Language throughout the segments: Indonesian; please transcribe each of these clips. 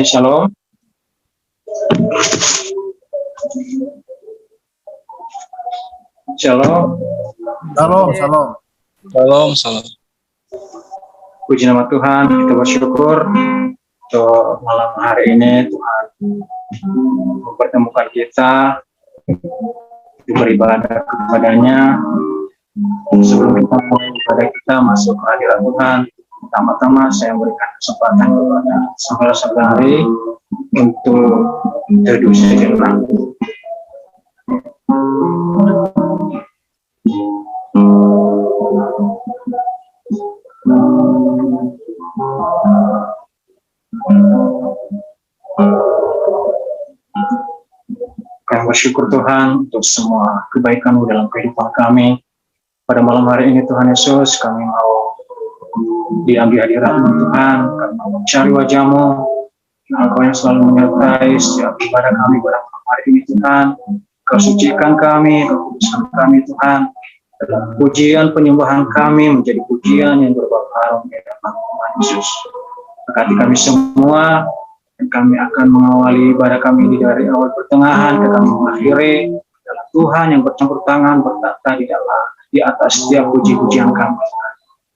Shalom. Shalom. Shalom. Salam. Puji nama Tuhan, kita bersyukur untuk malam hari ini Tuhan mempertemukan kita untuk beribadah kepadanya. Sebelum kita mulai ibadah kita masuk ke hadirat Tuhan, pertama-tama saya memberikan kesempatan kepada saudara-saudari untuk teduh sejenak. Kami bersyukur Tuhan untuk semua kebaikan-Mu dalam kehidupan kami. Pada malam hari ini Tuhan Yesus, kami mau diambil hadirat-Mu Tuhan, kami mau mencari wajah-Mu, Engkau yang selalu menyertai setiap ibadah kami pada malam hari ini Tuhan. Kau sucikan kami, Kau kuduskan kami Tuhan. Dalam pujian penyembahan kami menjadi pujian yang berbau harum di hadapan Tuhan Yesus. Berkati kami semua, dan kami akan mengawali ibadah kami dari awal pertengahan ke kami mengakhiri dalam Tuhan yang bercampur tangan bertata di atas setiap puji-pujian kami.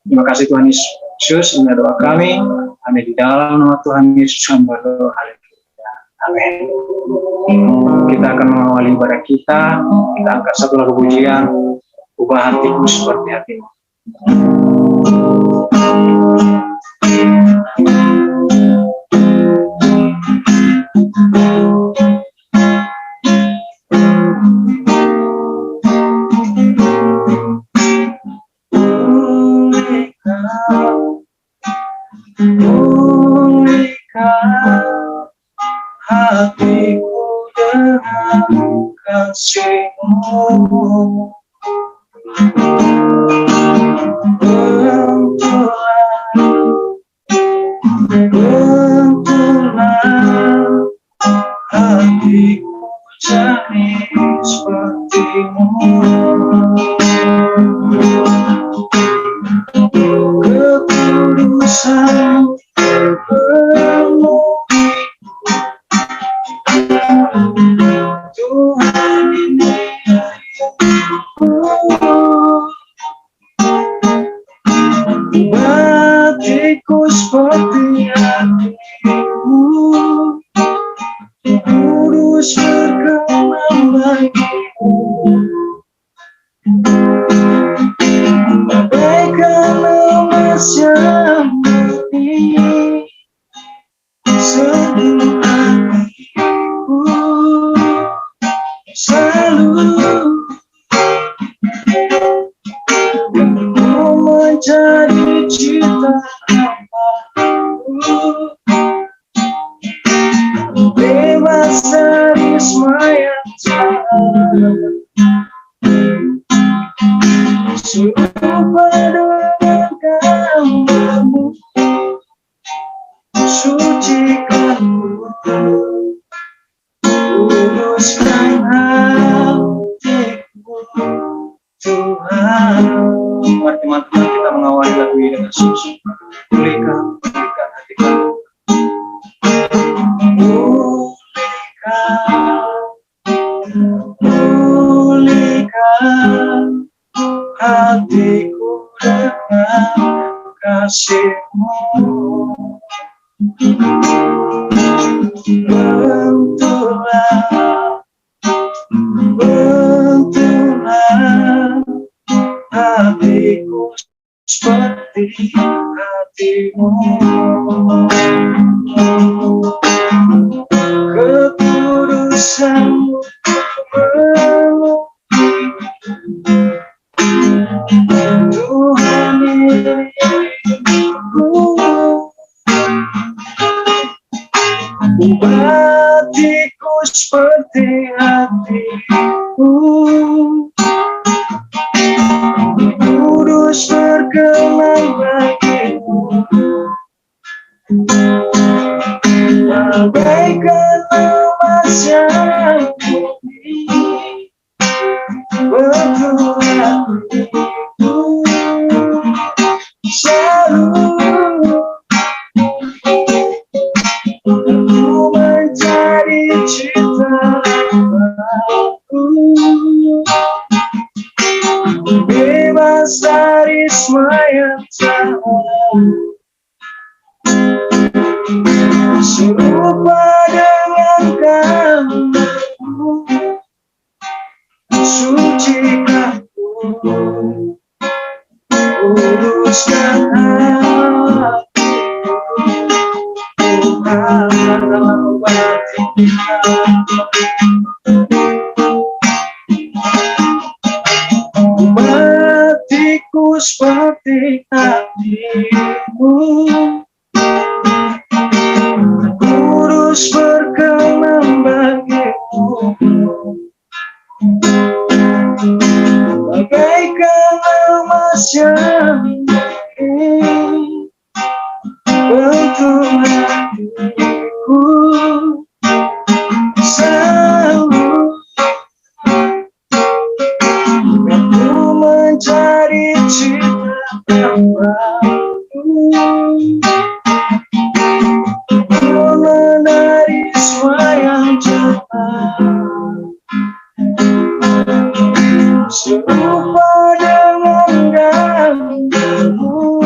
Terima kasih Tuhan Yesus, ini doa kami, hanya di dalam nama Tuhan Yesus kami berdoa. Haleluya. Amin. Kita akan mengawali ibadah kita angkat satu lagu pujian, ubah hatiku seperti hatimu. Pulihkan hatiku dengan kasih-Mu, bentuklah hatiku jadi seperti-Mu. Ketulusan penuhi Tuhan, ini hatiku seperti hatimu, kudus berkenan bagimu. Bagaikan emas yang murni, seluruh hatiku selalu mau menjadi cita hambamu, bebas dari semua jahat, serupa dengan gambar-Mu, sucikanku, kuduskan hatiku Tuhan. Mari teman-teman kita mengawali lagu ini dengan sungguh. Pulihkan hati kami. Pulihkan hatiku dengan kasih-Mu, bentuklah hatiku seperti hati-Mu. Kekudusan-Mu memenuhi Tuhan, ini hatiku seperti hati-Mu, kudus berkenan bagimu. Bagaikan emas yang sucikan kuduskan hati Tuhan dalam hatiku seperti hatimu kudus berkenan bagiku bagaikan emas yang bentuk hatiku selalu aku mencari cinta yang baru karena dari semua yang jahat serupa dengan gambarmu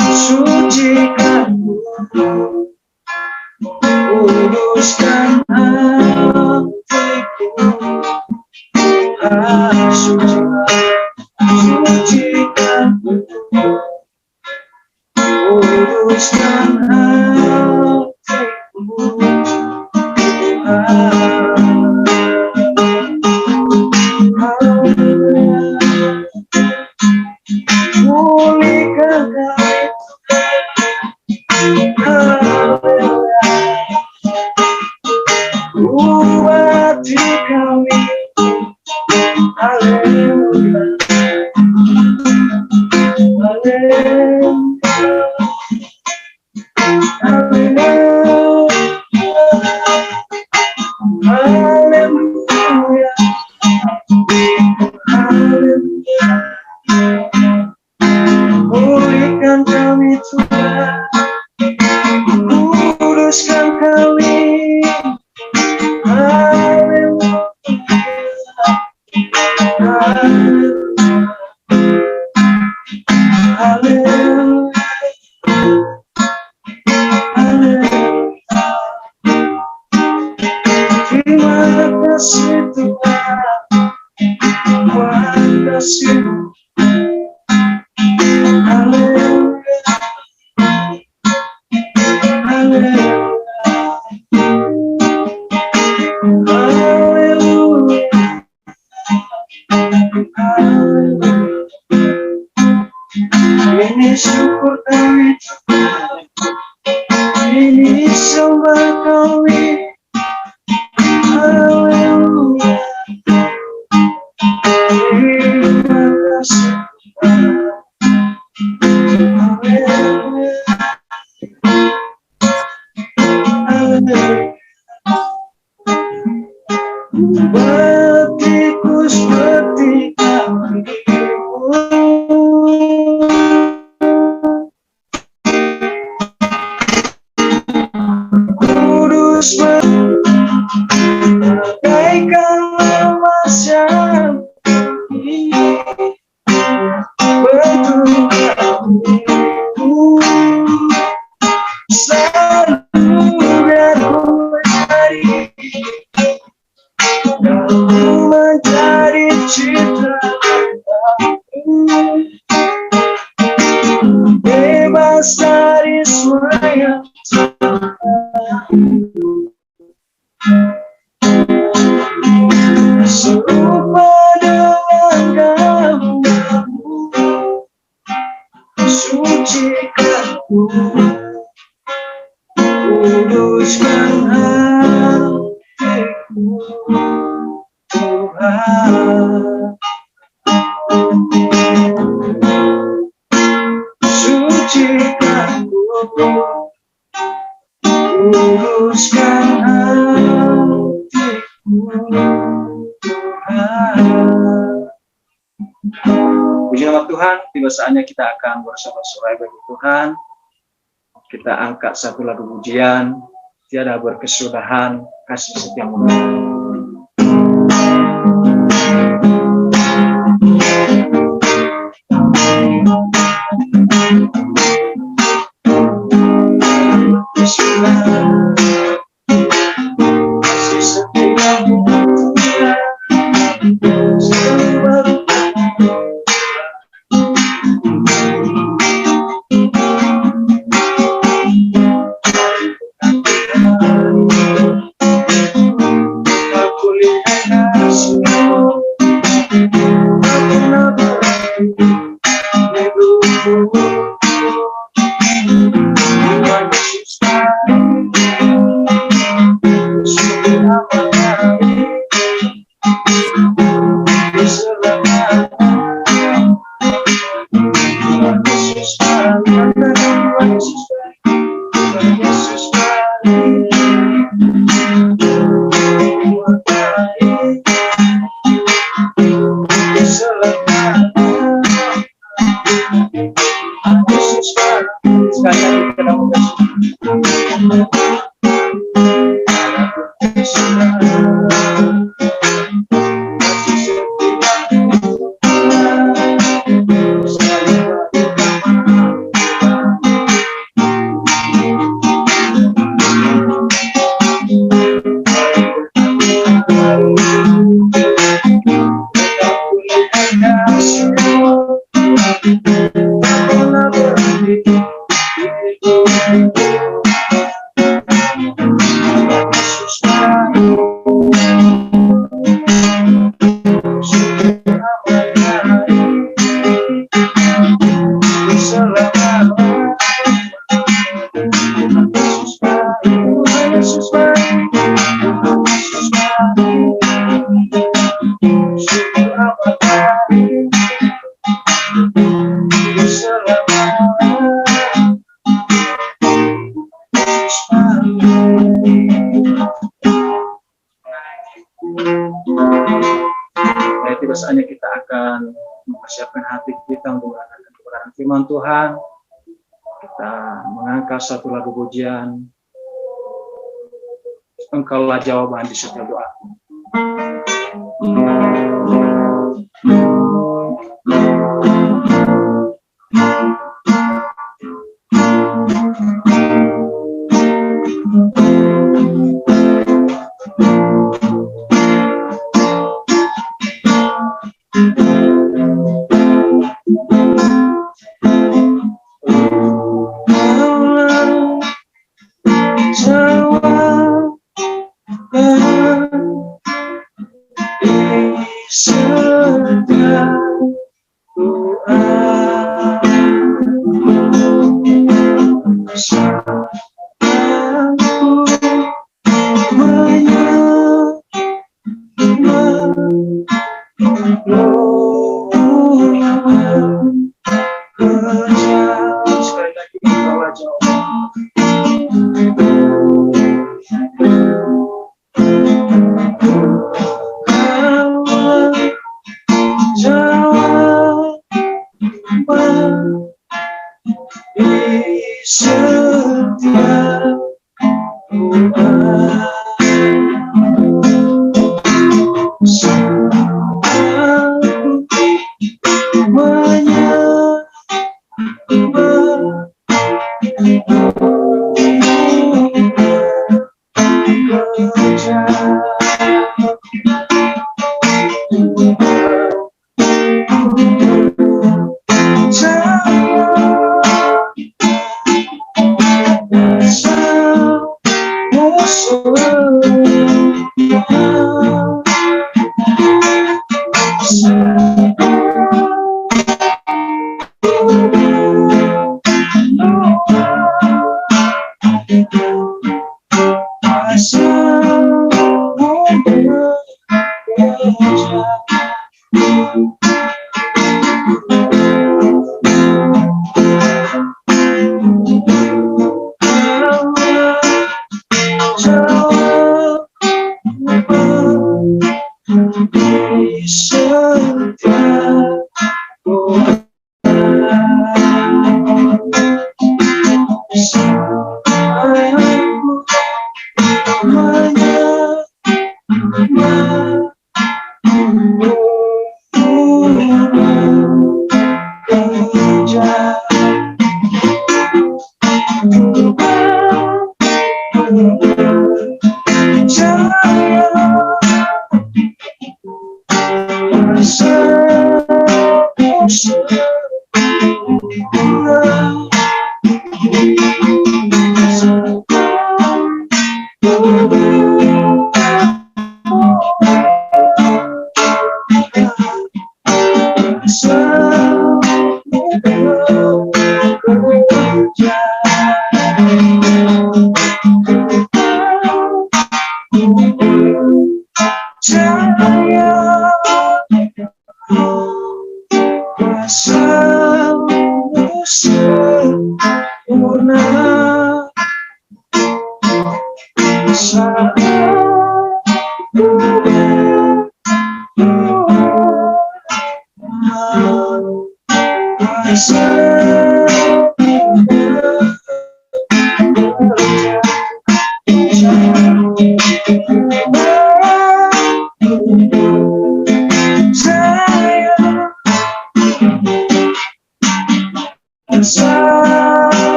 sucikanmu kuduskan hatiku sucikanmu kuduskan hatiku pulihkan ubati kami haleluya haleluya haleluya pulihkan kami Tuhan kuduskan kami haleluya haleluya terima kasih Tuhan terima kasih haleluya haleluya ini syukur kami Tuhan ini sembah kami haleluya terima kasih Tuhan haleluya haleluya batiku seperti hatimu kudus bagaikan emas yang bentuk hatiku selalu aku mencari cinta bebas dari semua yang serupa dengan gambarmu sucikanku kuduskan hatiku Tuhan sucikanku kuduskan hatiku Tuhan. Puji nama Tuhan, tiba saatnya kita akan bersorak-sorai bagi Tuhan. Kita angkat satu lagu pujian, tiada berkesudahan, kasih setiamu. Kasih setiamu Tuhan. Jadi saatnya kita akan mempersiapkan hati kita untuk mendengarkan kebenaran firman Tuhan. Kita mengangkat satu lagu pujian. Engkaulah jawaban di setiap doa.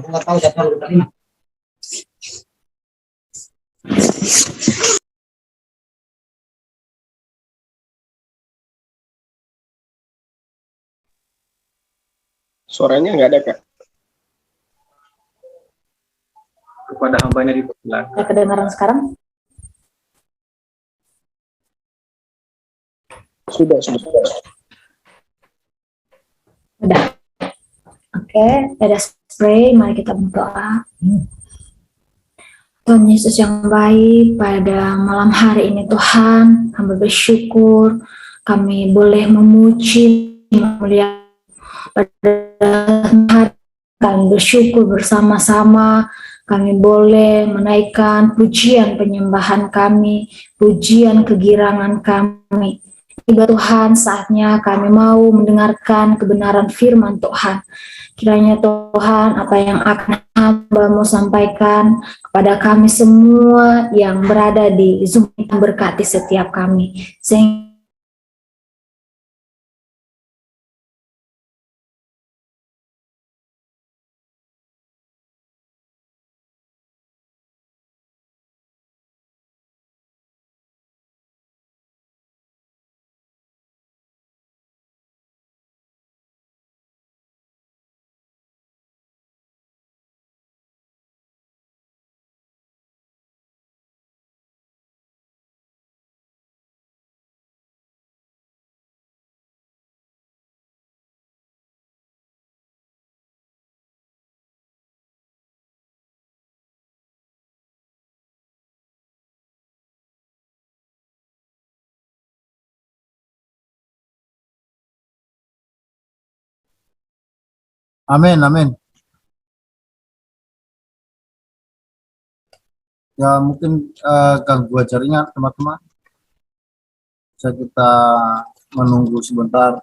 nggak tahu jadwal udah terima. Suaranya nggak ada, Kak. Kepada hambanya dipersilakan. Ada kedengaran sekarang? Sudah. Udah. Oke, ada spray. Mari kita berdoa. Tuhan Yesus yang baik, pada malam hari ini Tuhan, kami bersyukur kami boleh memuji, memuliakan pada hari kami bersyukur bersama-sama. Kami boleh menaikkan pujian penyembahan kami, pujian kegirangan kami. Tiba Tuhan, saatnya kami mau mendengarkan kebenaran firman Tuhan. Kiranya Tuhan, apa yang akan hamba-Mu sampaikan kepada kami semua yang berada di Zoom, berkati setiap kami. Sehingga Amin, amin. Ya mungkin gangguan jaringan teman-teman. Bisa kita menunggu sebentar.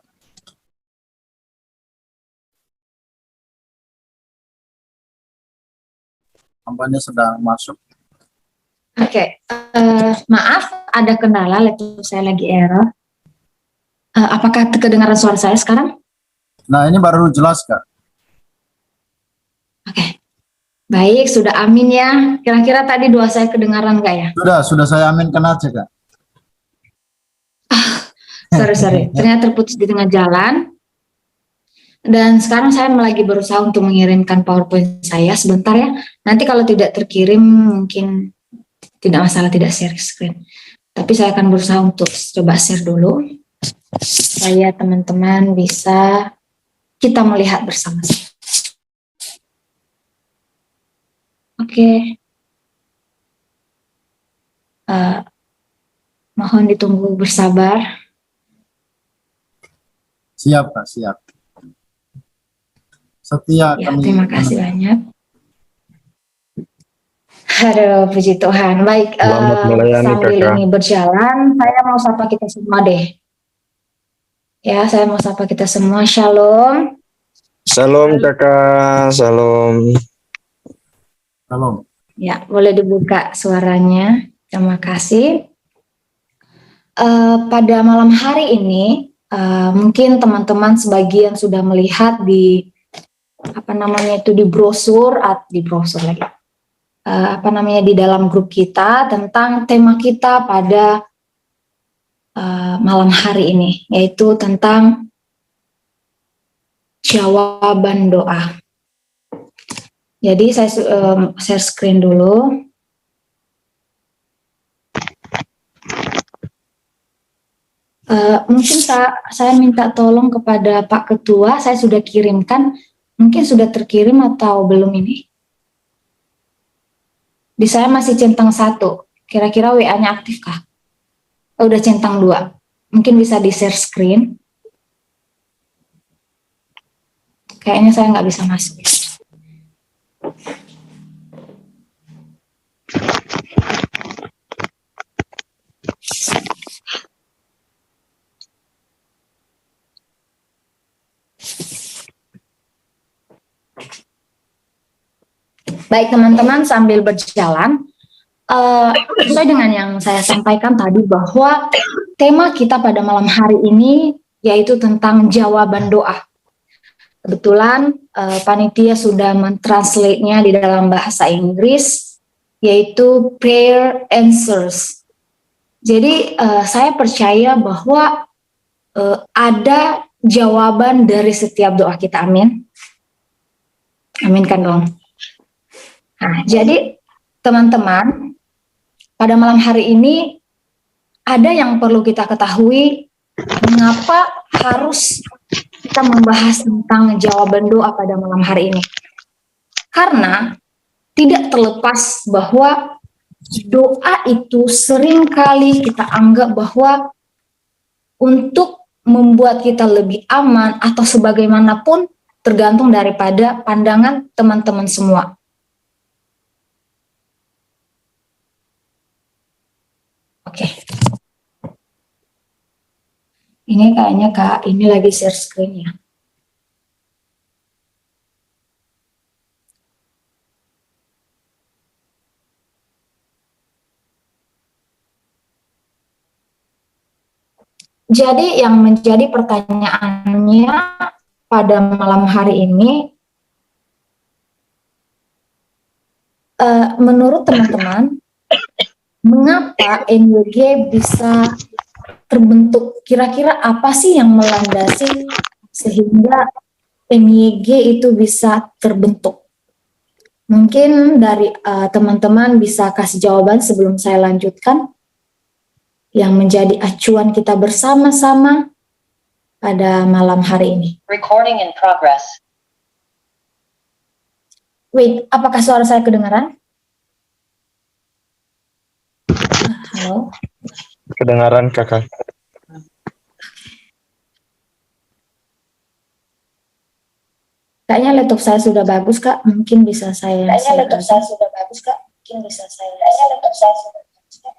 Hambanya sedang masuk. Oke, maaf ada kendala, laptop saya lagi error. Apakah kedengaran suara saya sekarang? Nah ini baru jelas Kak. Oke, baik, sudah amin ya. Kira-kira tadi doa saya kedengaran nggak ya? Sudah saya aminkan aja Kak. Sorry, ternyata terputus di tengah jalan. Dan sekarang saya lagi berusaha untuk mengirimkan PowerPoint saya sebentar ya. Nanti kalau tidak terkirim mungkin tidak masalah, tidak share screen. Tapi saya akan berusaha untuk coba share dulu supaya teman-teman bisa kita melihat bersama-sama. Oke. Mohon ditunggu bersabar. Siap Kak, siap. Setia Ya, kami. terima kasih banyak. Aduh, puji Tuhan. Baik, Selamat melayani, sambil Kakak. ini berjalan, saya mau sapa kita semua deh. Ya, saya mau sapa kita semua. Shalom. Salam, Kakak. Salam. Salam. Ya, boleh dibuka suaranya. Terima kasih. Pada malam hari ini, mungkin teman-teman sebagian sudah melihat di di brosur lagi. Di dalam grup kita tentang tema kita pada malam hari ini, yaitu tentang jawaban doa. Jadi saya share screen dulu. Mungkin saya minta tolong kepada Pak Ketua, saya sudah kirimkan, mungkin sudah terkirim atau belum ini? Di saya masih centang 1, kira-kira WA-nya aktifkah? Oh, udah centang 2, mungkin bisa di share screen. Kayaknya saya nggak bisa masuk. Baik teman-teman, sambil berjalan, sesuai dengan yang saya sampaikan tadi bahwa tema kita pada malam hari ini yaitu tentang jawaban doa. kebetulan panitia sudah mentranslate-nya di dalam bahasa Inggris, yaitu prayer answers. Jadi saya percaya bahwa ada jawaban dari setiap doa kita, amin. Amin kan dong. Nah, jadi teman-teman, pada malam hari ini ada yang perlu kita ketahui, mengapa harus kita membahas tentang jawaban doa pada malam hari ini. Karena tidak terlepas bahwa doa itu seringkali kita anggap bahwa untuk membuat kita lebih aman atau sebagaimanapun tergantung daripada pandangan teman-teman semua. Oke. Ini kayaknya Kak, ini lagi share screen ya. Jadi yang menjadi pertanyaannya pada malam hari ini, menurut teman-teman, mengapa NYG bisa terbentuk? Kira-kira apa sih yang melandasi sehingga NYG itu bisa terbentuk? Mungkin dari teman-teman bisa kasih jawaban sebelum saya lanjutkan, yang menjadi acuan kita bersama-sama pada malam hari ini. Recording in progress. Wait, apakah suara saya kedengaran? Halo? Kedengaran kakak. Kayaknya laptop saya sudah bagus, Kak. Mungkin bisa saya share. Kayaknya laptop saya sudah bagus, Kak. Mungkin bisa saya. Kayaknya laptop saya sudah bagus, Kak.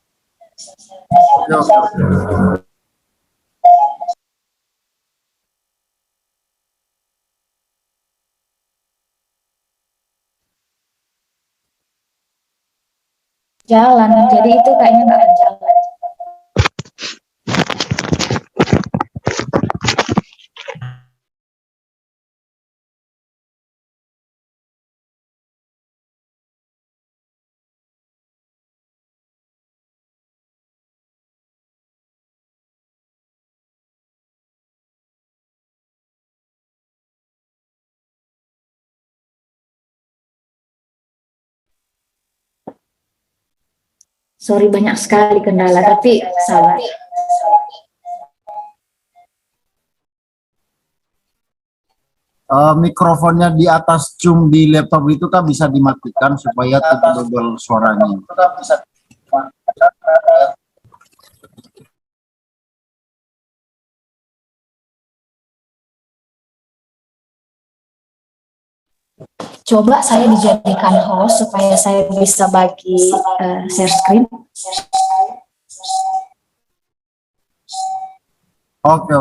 Jalan, jadi itu kayaknya nggak akan jalan. Sorry, banyak sekali kendala, tapi sabar. Mikrofonnya di atas Zoom di laptop itu kan bisa dimatikan supaya tidak double suaranya. Coba saya dijadikan host supaya saya bisa bagi share screen. Oke.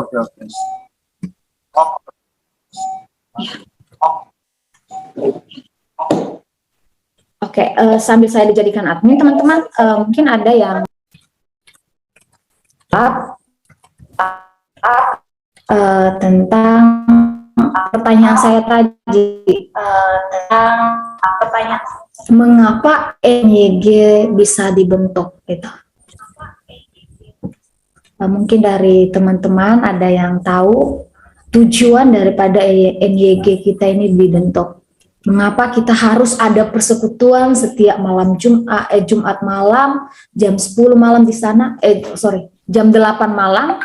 Oke, sambil saya dijadikan admin, teman-teman, mungkin ada yang tentang pertanyaan saya tadi, mengapa NYG bisa dibentuk gitu. Mungkin dari teman-teman ada yang tahu tujuan daripada NYG kita ini dibentuk. Mengapa kita harus ada persekutuan setiap malam Jumat malam jam 10 malam di sana, jam 8 malam,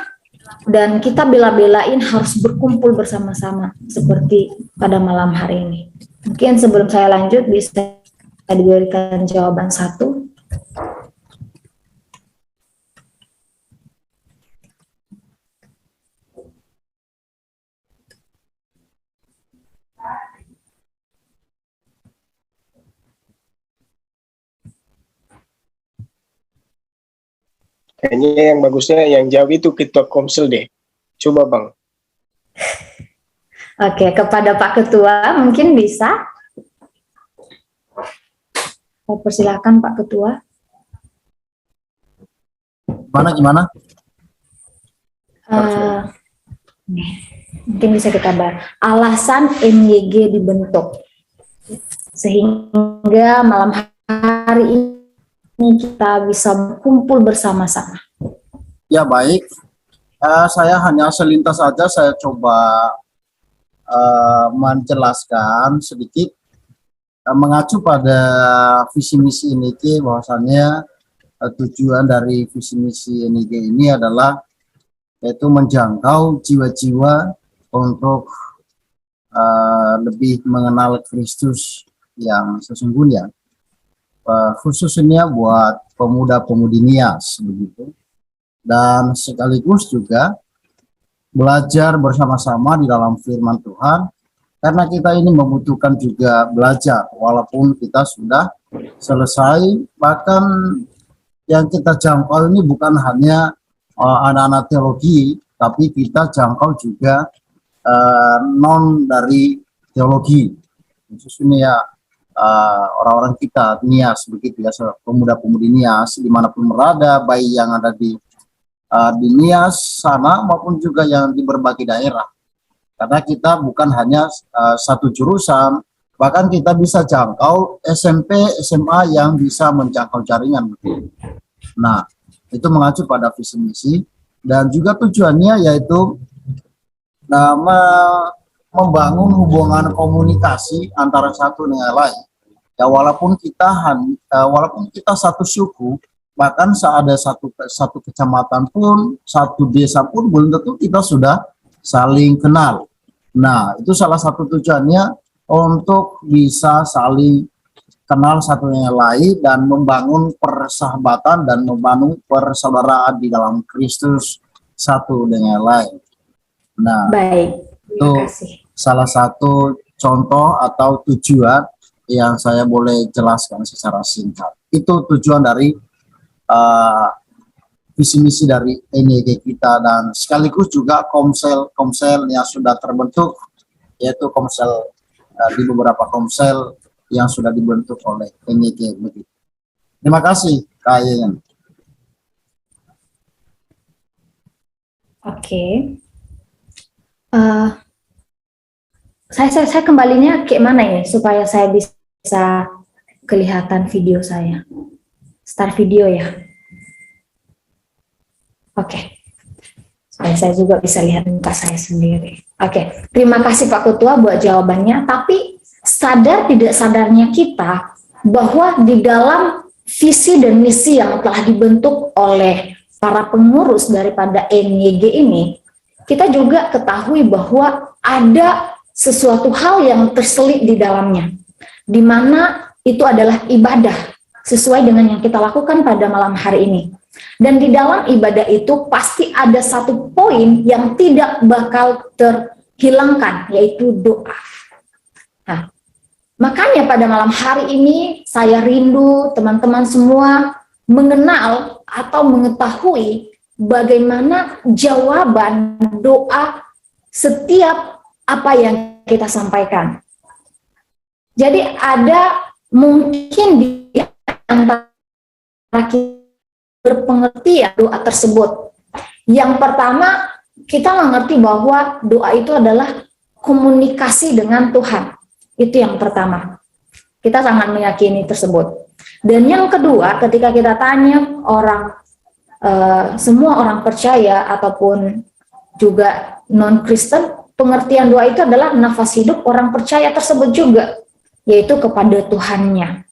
dan kita bela-belain harus berkumpul bersama-sama seperti pada malam hari ini. Mungkin sebelum saya lanjut bisa diberikan jawaban satu. Kayaknya yang bagusnya yang jawab itu ketua Komsel deh. Coba Bang. Oke, kepada Pak Ketua mungkin bisa. Saya persilakan Pak Ketua. Gimana? Nih, mungkin bisa kita bahas. Alasan MYG dibentuk. Sehingga malam hari ini kita bisa berkumpul bersama-sama. Ya baik, saya hanya selintas saja saya coba menjelaskan sedikit mengacu pada visi misi NIG, bahwasannya tujuan dari visi misi NIG ini adalah yaitu menjangkau jiwa-jiwa untuk lebih mengenal Kristus yang sesungguhnya, khususnya buat pemuda-pemudi Nias begitu, dan sekaligus juga belajar bersama-sama di dalam firman Tuhan, karena kita ini membutuhkan juga belajar walaupun kita sudah selesai. Bahkan yang kita jangkau ini bukan hanya anak-anak teologi, tapi kita jangkau juga non dari teologi, khususnya orang-orang kita Nias begitu ya, pemuda-pemudi Nias dimanapun berada, baik yang ada di Nias sana maupun juga yang di berbagai daerah. Karena kita bukan hanya satu jurusan, bahkan kita bisa jangkau SMP, SMA yang bisa menjangkau jaringan. Nah, itu mengacu pada visi misi, dan juga tujuannya yaitu membangun hubungan komunikasi antara satu dengan lain. Ya, walaupun kita satu suku, bahkan ada satu kecamatan pun, satu desa pun, belum tentu kita sudah saling kenal. Nah, itu salah satu tujuannya untuk bisa saling kenal satu dengan lain dan membangun persahabatan dan membangun persaudaraan di dalam Kristus satu dengan lain. Nah, baik, itu salah satu contoh atau tujuan yang saya boleh jelaskan secara singkat. Itu tujuan dari visi misi dari NYG kita, dan sekaligus juga komsel yang sudah terbentuk, yaitu komsel di beberapa komsel yang sudah dibentuk oleh NYG begitu. Terima kasih Kak Yeyen. Oke. Saya kembalinya ke mana ini supaya saya bisa kelihatan video saya. Start video ya. Oke. Supaya saya juga bisa lihat muka saya sendiri. Oke. Terima kasih Pak Ketua buat jawabannya. Tapi sadar tidak sadarnya kita bahwa di dalam visi dan misi yang telah dibentuk oleh para pengurus daripada NYG ini, kita juga ketahui bahwa ada sesuatu hal yang terselip di dalamnya, di mana itu adalah ibadah sesuai dengan yang kita lakukan pada malam hari ini. Dan di dalam ibadah itu pasti ada satu poin yang tidak bakal terhilangkan, yaitu doa. Nah, makanya pada malam hari ini saya rindu teman-teman semua mengenal atau mengetahui bagaimana jawaban doa setiap apa yang kita sampaikan. Jadi ada mungkin di antara kita berpengertian doa tersebut. Yang pertama, kita mengerti bahwa doa itu adalah komunikasi dengan Tuhan. Itu yang pertama. Kita sangat meyakini tersebut. Dan yang kedua, ketika kita tanya semua orang percaya ataupun juga non-Kristen, pengertian doa itu adalah nafas hidup orang percaya tersebut juga, yaitu kepada Tuhannya.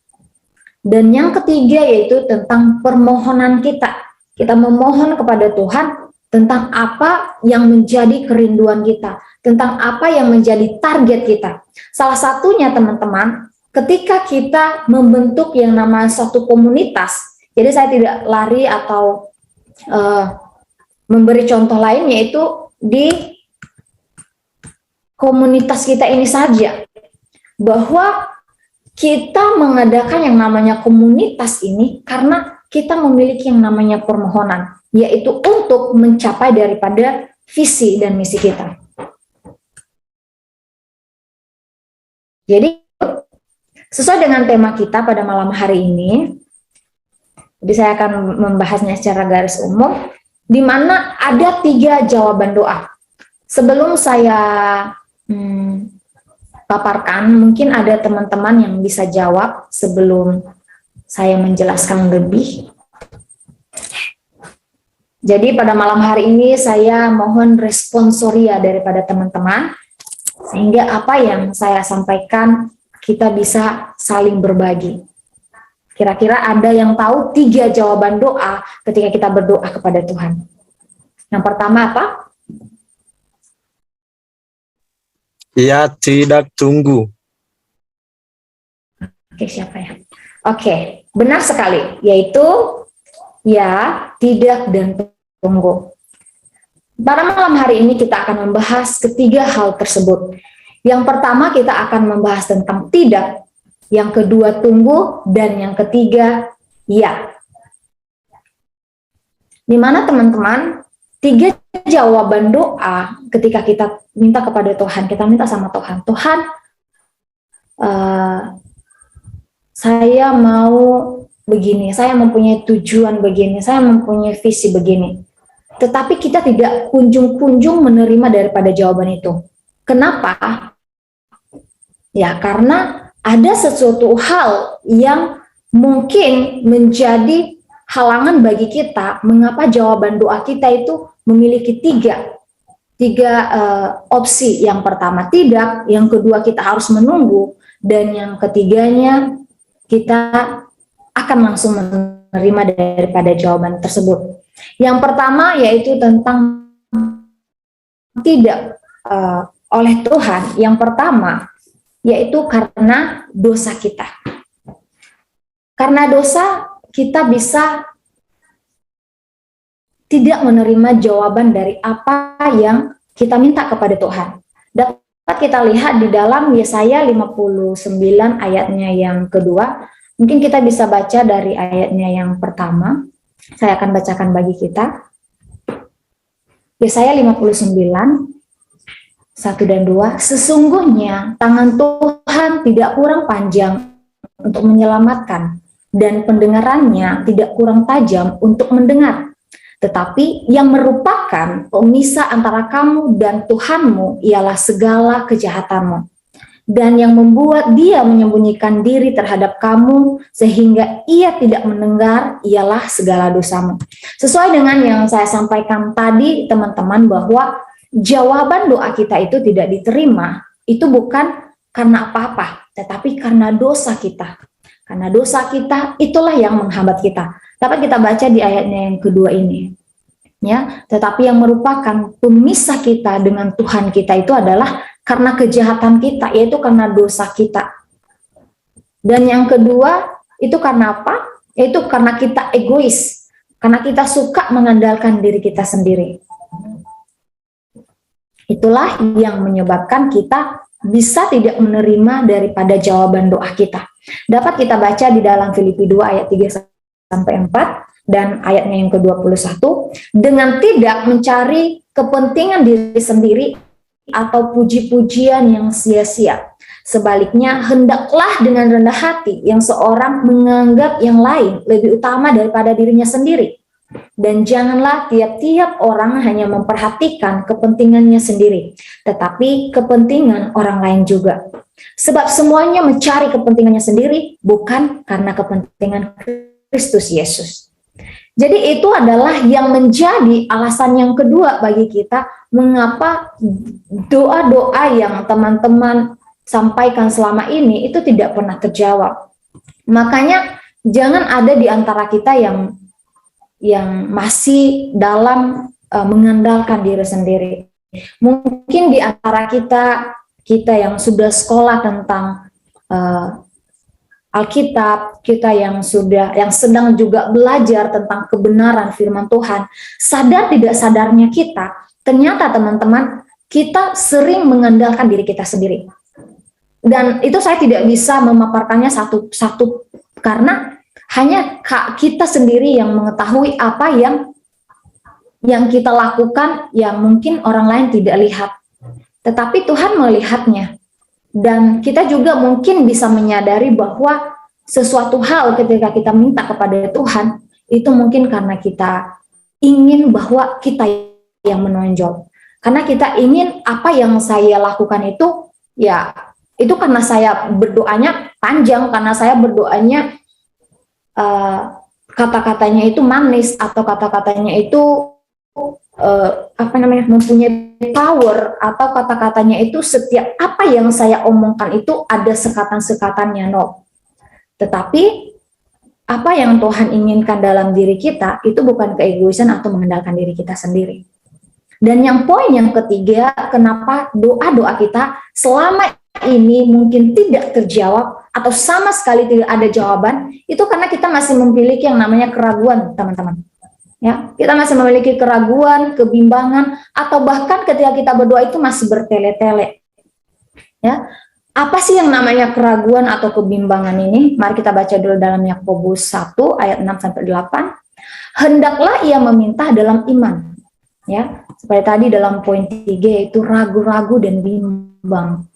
Dan yang ketiga yaitu tentang permohonan kita. Kita memohon kepada Tuhan tentang apa yang menjadi kerinduan kita, tentang apa yang menjadi target kita. Salah satunya teman-teman, ketika kita membentuk yang namanya satu komunitas, jadi saya tidak lari atau memberi contoh lain, yaitu di komunitas kita ini saja, bahwa kita mengadakan yang namanya komunitas ini karena kita memiliki yang namanya permohonan, yaitu untuk mencapai daripada visi dan misi kita. Jadi sesuai dengan tema kita pada malam hari ini, jadi saya akan membahasnya secara garis umum, di mana ada 3 jawaban doa. Sebelum saya paparkan, mungkin ada teman-teman yang bisa jawab sebelum saya menjelaskan lebih. Jadi pada malam hari ini saya mohon responsoria daripada teman-teman, sehingga apa yang saya sampaikan kita bisa saling berbagi. Kira-kira ada yang tahu 3 jawaban doa ketika kita berdoa kepada Tuhan? Yang pertama apa? Ya, tidak tunggu. Oke, siapa ya? Oke, benar sekali, yaitu ya, tidak, dan tunggu. Pada malam hari ini kita akan membahas ketiga hal tersebut. Yang pertama kita akan membahas tentang tidak, yang kedua tunggu, dan yang ketiga ya. Di mana teman-teman, 3 jawaban doa ketika kita minta kepada Tuhan, kita minta sama Tuhan, Tuhan, saya mau begini, saya mempunyai tujuan begini, saya mempunyai visi begini. Tetapi kita tidak kunjung-kunjung menerima daripada jawaban itu. Kenapa? Ya, karena ada sesuatu hal yang mungkin menjadi halangan bagi kita, mengapa jawaban doa kita itu memiliki tiga opsi. Yang pertama tidak, yang kedua kita harus menunggu, dan yang ketiganya kita akan langsung menerima daripada jawaban tersebut. Yang pertama yaitu tentang tidak oleh Tuhan. Yang pertama yaitu karena dosa kita. Karena dosa kita bisa tidak menerima jawaban dari apa yang kita minta kepada Tuhan. Dapat kita lihat di dalam Yesaya 59 ayatnya yang kedua. Mungkin kita bisa baca dari ayatnya yang pertama. Saya akan bacakan bagi kita. Yesaya 59 1 dan 2. Sesungguhnya tangan Tuhan tidak kurang panjang untuk menyelamatkan, dan pendengarannya tidak kurang tajam untuk mendengar. Tetapi yang merupakan pemisah antara kamu dan Tuhanmu ialah segala kejahatanmu, dan yang membuat dia menyembunyikan diri terhadap kamu sehingga ia tidak mendengar ialah segala dosamu. Sesuai dengan yang saya sampaikan tadi teman-teman, bahwa jawaban doa kita itu tidak diterima, itu bukan karena apa-apa, tetapi karena dosa kita. Karena dosa kita itulah yang menghambat kita. Dapat kita baca di ayatnya yang kedua ini. Ya, tetapi yang merupakan pemisah kita dengan Tuhan kita itu adalah karena kejahatan kita, yaitu karena dosa kita. Dan yang kedua itu karena apa? Yaitu karena kita egois, karena kita suka mengandalkan diri kita sendiri. Itulah yang menyebabkan kita bisa tidak menerima daripada jawaban doa kita. Dapat kita baca di dalam Filipi 2 ayat 3-4 dan ayatnya yang ke-21, dengan tidak mencari kepentingan diri sendiri atau puji-pujian yang sia-sia. Sebaliknya, hendaklah dengan rendah hati yang seorang menganggap yang lain lebih utama daripada dirinya sendiri. Dan janganlah tiap-tiap orang hanya memperhatikan kepentingannya sendiri, tetapi kepentingan orang lain juga. Sebab semuanya mencari kepentingannya sendiri, bukan karena kepentingan Kristus Yesus. Jadi itu adalah yang menjadi alasan yang kedua bagi kita, mengapa doa-doa yang teman-teman sampaikan selama ini itu tidak pernah terjawab. Makanya jangan ada di antara kita yang masih dalam mengandalkan diri sendiri. Mungkin di antara kita yang sudah sekolah tentang Alkitab, kita yang sedang juga belajar tentang kebenaran firman Tuhan, sadar tidak sadarnya kita, ternyata teman-teman, kita sering mengandalkan diri kita sendiri. Dan itu saya tidak bisa memaparkannya satu-satu, karena hanya kita sendiri yang mengetahui apa yang kita lakukan yang mungkin orang lain tidak lihat. Tetapi Tuhan melihatnya. Dan kita juga mungkin bisa menyadari bahwa sesuatu hal ketika kita minta kepada Tuhan, itu mungkin karena kita ingin bahwa kita yang menonjol. Karena kita ingin apa yang saya lakukan itu, ya itu karena saya berdoanya panjang, karena saya berdoanya kata-katanya itu manis, atau kata-katanya itu mempunyai power, atau kata-katanya itu setiap apa yang saya omongkan itu ada sekatan-sekatannya, no. Tetapi apa yang Tuhan inginkan dalam diri kita itu bukan keegoisan atau mengandalkan diri kita sendiri. Dan yang poin yang ketiga, kenapa doa-doa kita selama ini mungkin tidak terjawab atau sama sekali tidak ada jawaban, itu karena kita masih memiliki yang namanya keraguan, teman-teman. Ya, kita masih memiliki keraguan, kebimbangan, atau bahkan ketika kita berdoa itu masih bertele-tele. Ya, apa sih yang namanya keraguan atau kebimbangan ini? Mari kita baca dulu dalam Yakobus 1 ayat 6-8. Hendaklah ia meminta dalam iman. Ya, seperti tadi dalam poin 3 yaitu ragu-ragu dan bimbang.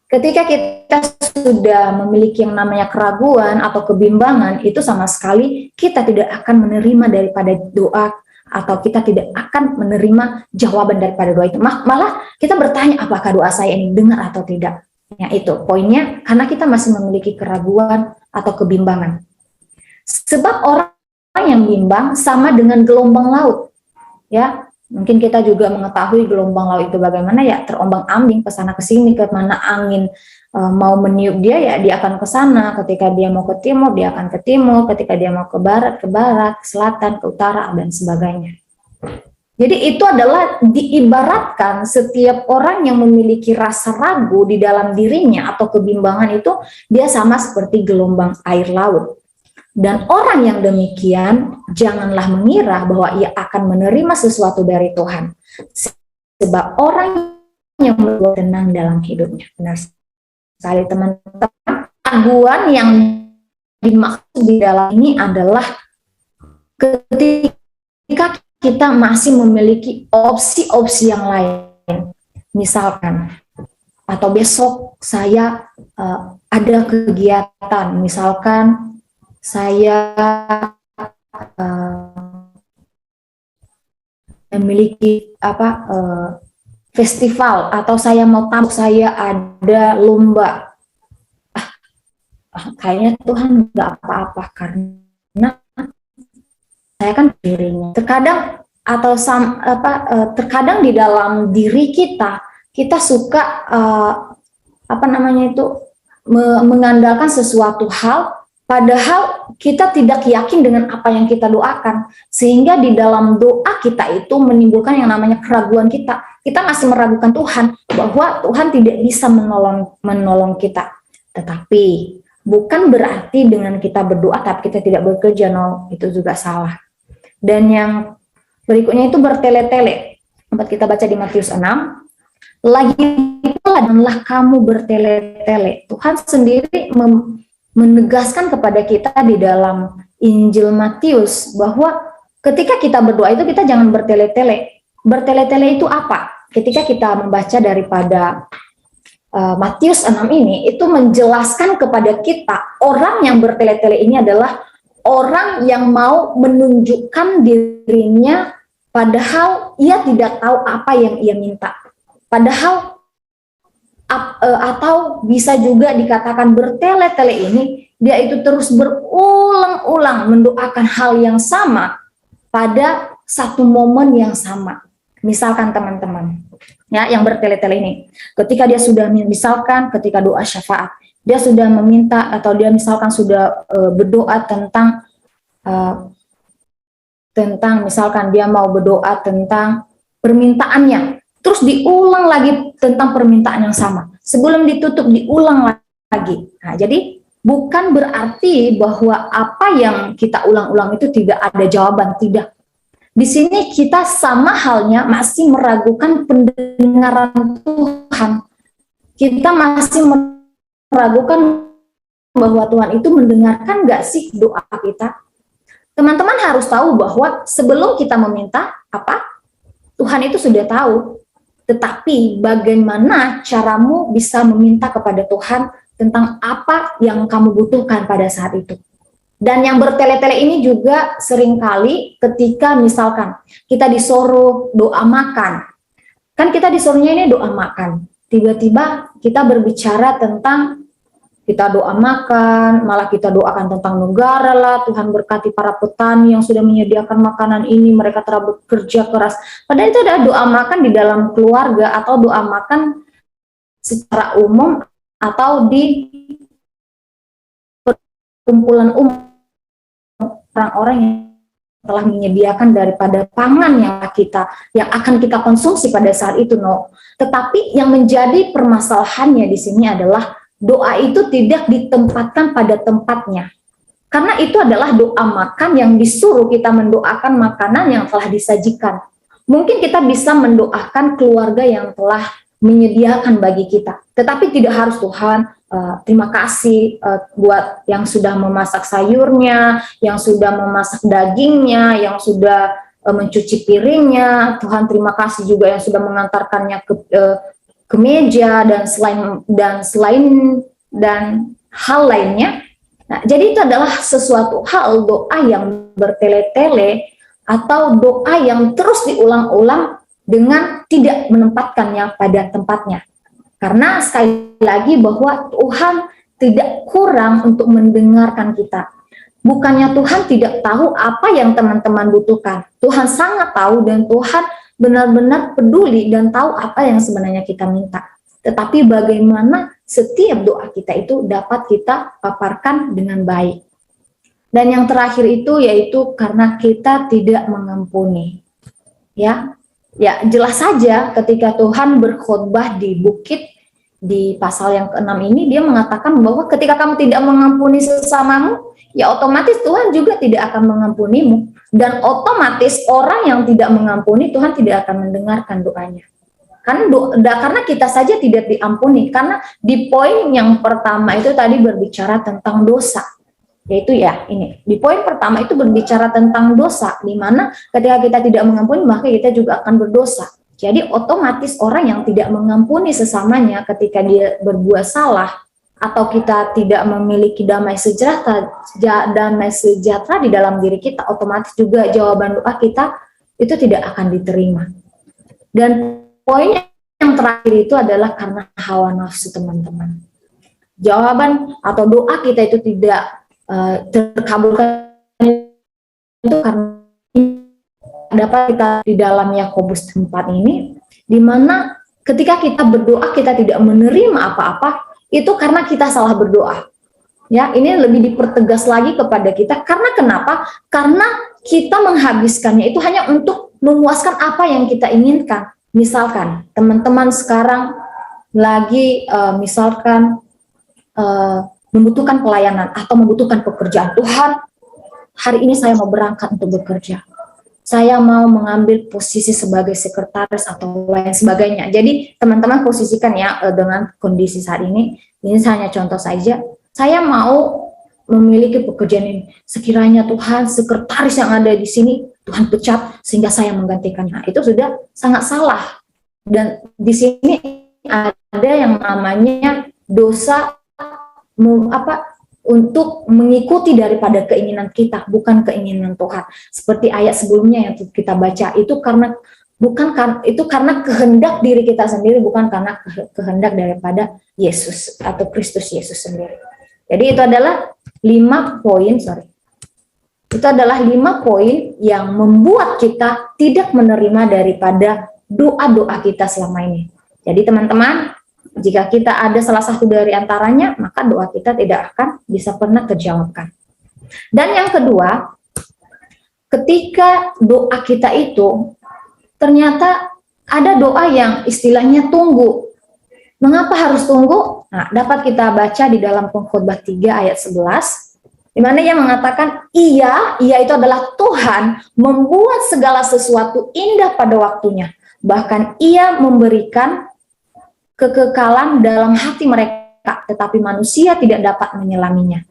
Ketika kita sudah memiliki yang namanya keraguan atau kebimbangan, itu sama sekali kita tidak akan menerima daripada doa, atau kita tidak akan menerima jawaban daripada doa itu. Malah kita bertanya, apakah doa saya ini dengar atau tidak? Ya, itu poinnya, karena kita masih memiliki keraguan atau kebimbangan. Sebab orang yang bimbang sama dengan gelombang laut. Ya, mungkin kita juga mengetahui gelombang laut itu bagaimana, ya terombang-ambing ke sana ke sini, ke mana angin mau meniup dia, ya dia akan ke sana. Ketika dia mau ke timur, dia akan ke timur. Ketika dia mau ke barat, ke selatan, ke utara, dan sebagainya. Jadi itu adalah diibaratkan setiap orang yang memiliki rasa ragu di dalam dirinya atau kebimbangan itu, dia sama seperti gelombang air laut. Dan orang yang demikian, janganlah mengira bahwa ia akan menerima sesuatu dari Tuhan. Sebab orang yang berbuat tenang dalam hidupnya. Benar sekali, teman-teman. Keraguan yang dimaksud di dalam ini adalah ketika kita masih memiliki opsi-opsi yang lain. Misalkan, atau besok saya ada kegiatan, misalkan saya memiliki festival, atau saya mau tamu, saya ada lomba. Kayaknya Tuhan nggak apa-apa karena saya kan dirinya. Terkadang terkadang di dalam diri kita suka mengandalkan sesuatu hal, padahal kita tidak yakin dengan apa yang kita doakan, sehingga di dalam doa kita itu menimbulkan yang namanya keraguan kita. Kita masih meragukan Tuhan bahwa Tuhan tidak bisa menolong kita. Tetapi bukan berarti dengan kita berdoa tapi kita tidak bekerja, no, itu juga salah. Dan yang berikutnya itu bertele-tele. Tempat kita baca di Matius 6. Lagi pula janganlah kamu bertele-tele. Tuhan sendiri menegaskan kepada kita di dalam Injil Matius bahwa ketika kita berdoa itu kita jangan bertele-tele. Bertele-tele itu apa? Ketika kita membaca daripada Matius 6 ini, itu menjelaskan kepada kita orang yang bertele-tele ini adalah orang yang mau menunjukkan dirinya padahal ia tidak tahu apa yang ia minta. Padahal atau bisa juga dikatakan bertele-tele ini, dia itu terus berulang-ulang mendoakan hal yang sama pada satu momen yang sama. Misalkan teman-teman, ya, yang bertele-tele ini, ketika dia sudah misalkan ketika doa syafaat, dia sudah meminta atau dia misalkan sudah berdoa tentang misalkan dia mau berdoa tentang permintaannya, terus diulang lagi tentang permintaan yang sama. Sebelum ditutup diulang lagi. Nah, jadi bukan berarti bahwa apa yang kita ulang-ulang itu tidak ada jawaban, tidak. Di sini kita sama halnya masih meragukan pendengaran Tuhan. Kita masih meragukan bahwa Tuhan itu mendengarkan nggak sih doa kita. Teman-teman harus tahu bahwa sebelum kita meminta apa, Tuhan itu sudah tahu. Tetapi bagaimana caramu bisa meminta kepada Tuhan tentang apa yang kamu butuhkan pada saat itu. Dan yang bertele-tele ini juga seringkali ketika misalkan kita disuruh doa makan, Kan kita disuruhnya ini doa makan. Tiba-tiba kita berbicara tentang kita doa makan, malah kita doakan tentang negara lah, Tuhan berkati para petani yang sudah menyediakan makanan ini, mereka telah bekerja keras. Padahal itu adalah doa makan di dalam keluarga atau doa makan secara umum atau di perkumpulan umum orang-orang yang telah menyediakan daripada pangan yang akan kita konsumsi pada saat itu, no. Tetapi yang menjadi permasalahannya di sini adalah doa itu tidak ditempatkan pada tempatnya. Karena itu adalah doa makan yang disuruh kita mendoakan makanan yang telah disajikan. Mungkin kita bisa mendoakan keluarga yang telah menyediakan bagi kita. Tetapi tidak harus Tuhan, terima kasih buat yang sudah memasak sayurnya, yang sudah memasak dagingnya, yang sudah mencuci piringnya. Tuhan terima kasih juga yang sudah mengantarkannya ke meja dan hal lainnya. Nah, jadi itu adalah sesuatu hal doa yang bertele-tele atau doa yang terus diulang-ulang dengan tidak menempatkannya pada tempatnya. Karena sekali lagi bahwa Tuhan tidak kurang untuk mendengarkan kita. Bukannya Tuhan tidak tahu apa yang teman-teman butuhkan. Tuhan sangat tahu dan Tuhan benar-benar peduli dan tahu apa yang sebenarnya kita minta. Tetapi bagaimana setiap doa kita itu dapat kita paparkan dengan baik. Dan yang terakhir itu yaitu karena kita tidak mengampuni. Ya, jelas saja ketika Tuhan berkhotbah di bukit di pasal yang ke-6 ini, dia mengatakan bahwa ketika kamu tidak mengampuni sesamamu, ya otomatis Tuhan juga tidak akan mengampunimu. Dan otomatis orang yang tidak mengampuni, Tuhan tidak akan mendengarkan doanya. Karena kita saja tidak diampuni, karena di poin yang pertama itu tadi berbicara tentang dosa. Yaitu ya ini, di poin pertama itu berbicara tentang dosa, di mana ketika kita tidak mengampuni maka kita juga akan berdosa. Jadi otomatis orang yang tidak mengampuni sesamanya ketika dia berbuat salah atau kita tidak memiliki damai sejahtera di dalam diri kita, otomatis juga jawaban doa kita itu tidak akan diterima. Dan poin yang terakhir itu adalah karena hawa nafsu, teman-teman. Jawaban atau doa kita itu tidak terkabulkan itu karena dapat kita di dalam Yakobus 4 ini, di mana ketika kita berdoa kita tidak menerima apa-apa, itu karena kita salah berdoa. Ya, ini lebih dipertegas lagi kepada kita. Karena kenapa? Karena kita menghabiskannya itu hanya untuk memuaskan apa yang kita inginkan. Misalkan teman-teman sekarang lagi membutuhkan pelayanan atau membutuhkan pekerjaan. Tuhan, hari ini saya mau berangkat untuk bekerja. Saya mau mengambil posisi sebagai sekretaris atau lain sebagainya. Jadi teman-teman posisikan ya dengan kondisi saat ini hanya contoh saja. Saya mau memiliki pekerjaan ini. Sekiranya Tuhan, sekretaris yang ada di sini Tuhan pecat sehingga saya menggantikannya. Nah, itu sudah sangat salah. Dan di sini ada yang namanya dosa untuk mengikuti daripada keinginan kita, bukan keinginan Tuhan. Seperti ayat sebelumnya yang kita baca, itu karena kehendak diri kita sendiri, bukan karena kehendak daripada Yesus atau Kristus Yesus sendiri. Jadi itu adalah 5 poin, Itu adalah 5 poin yang membuat kita tidak menerima daripada doa-doa kita selama ini. Jadi teman-teman, jika kita ada salah satu dari antaranya, maka doa kita tidak akan bisa pernah terjawabkan. Dan yang kedua, ketika doa kita itu, ternyata ada doa yang istilahnya tunggu. Mengapa harus tunggu? Nah, dapat kita baca di dalam Pengkhotbah 3 ayat 11, di mana ia mengatakan, ia itu adalah Tuhan membuat segala sesuatu indah pada waktunya. Bahkan ia memberikan kekekalan dalam hati mereka, tetapi manusia tidak dapat menyelaminya.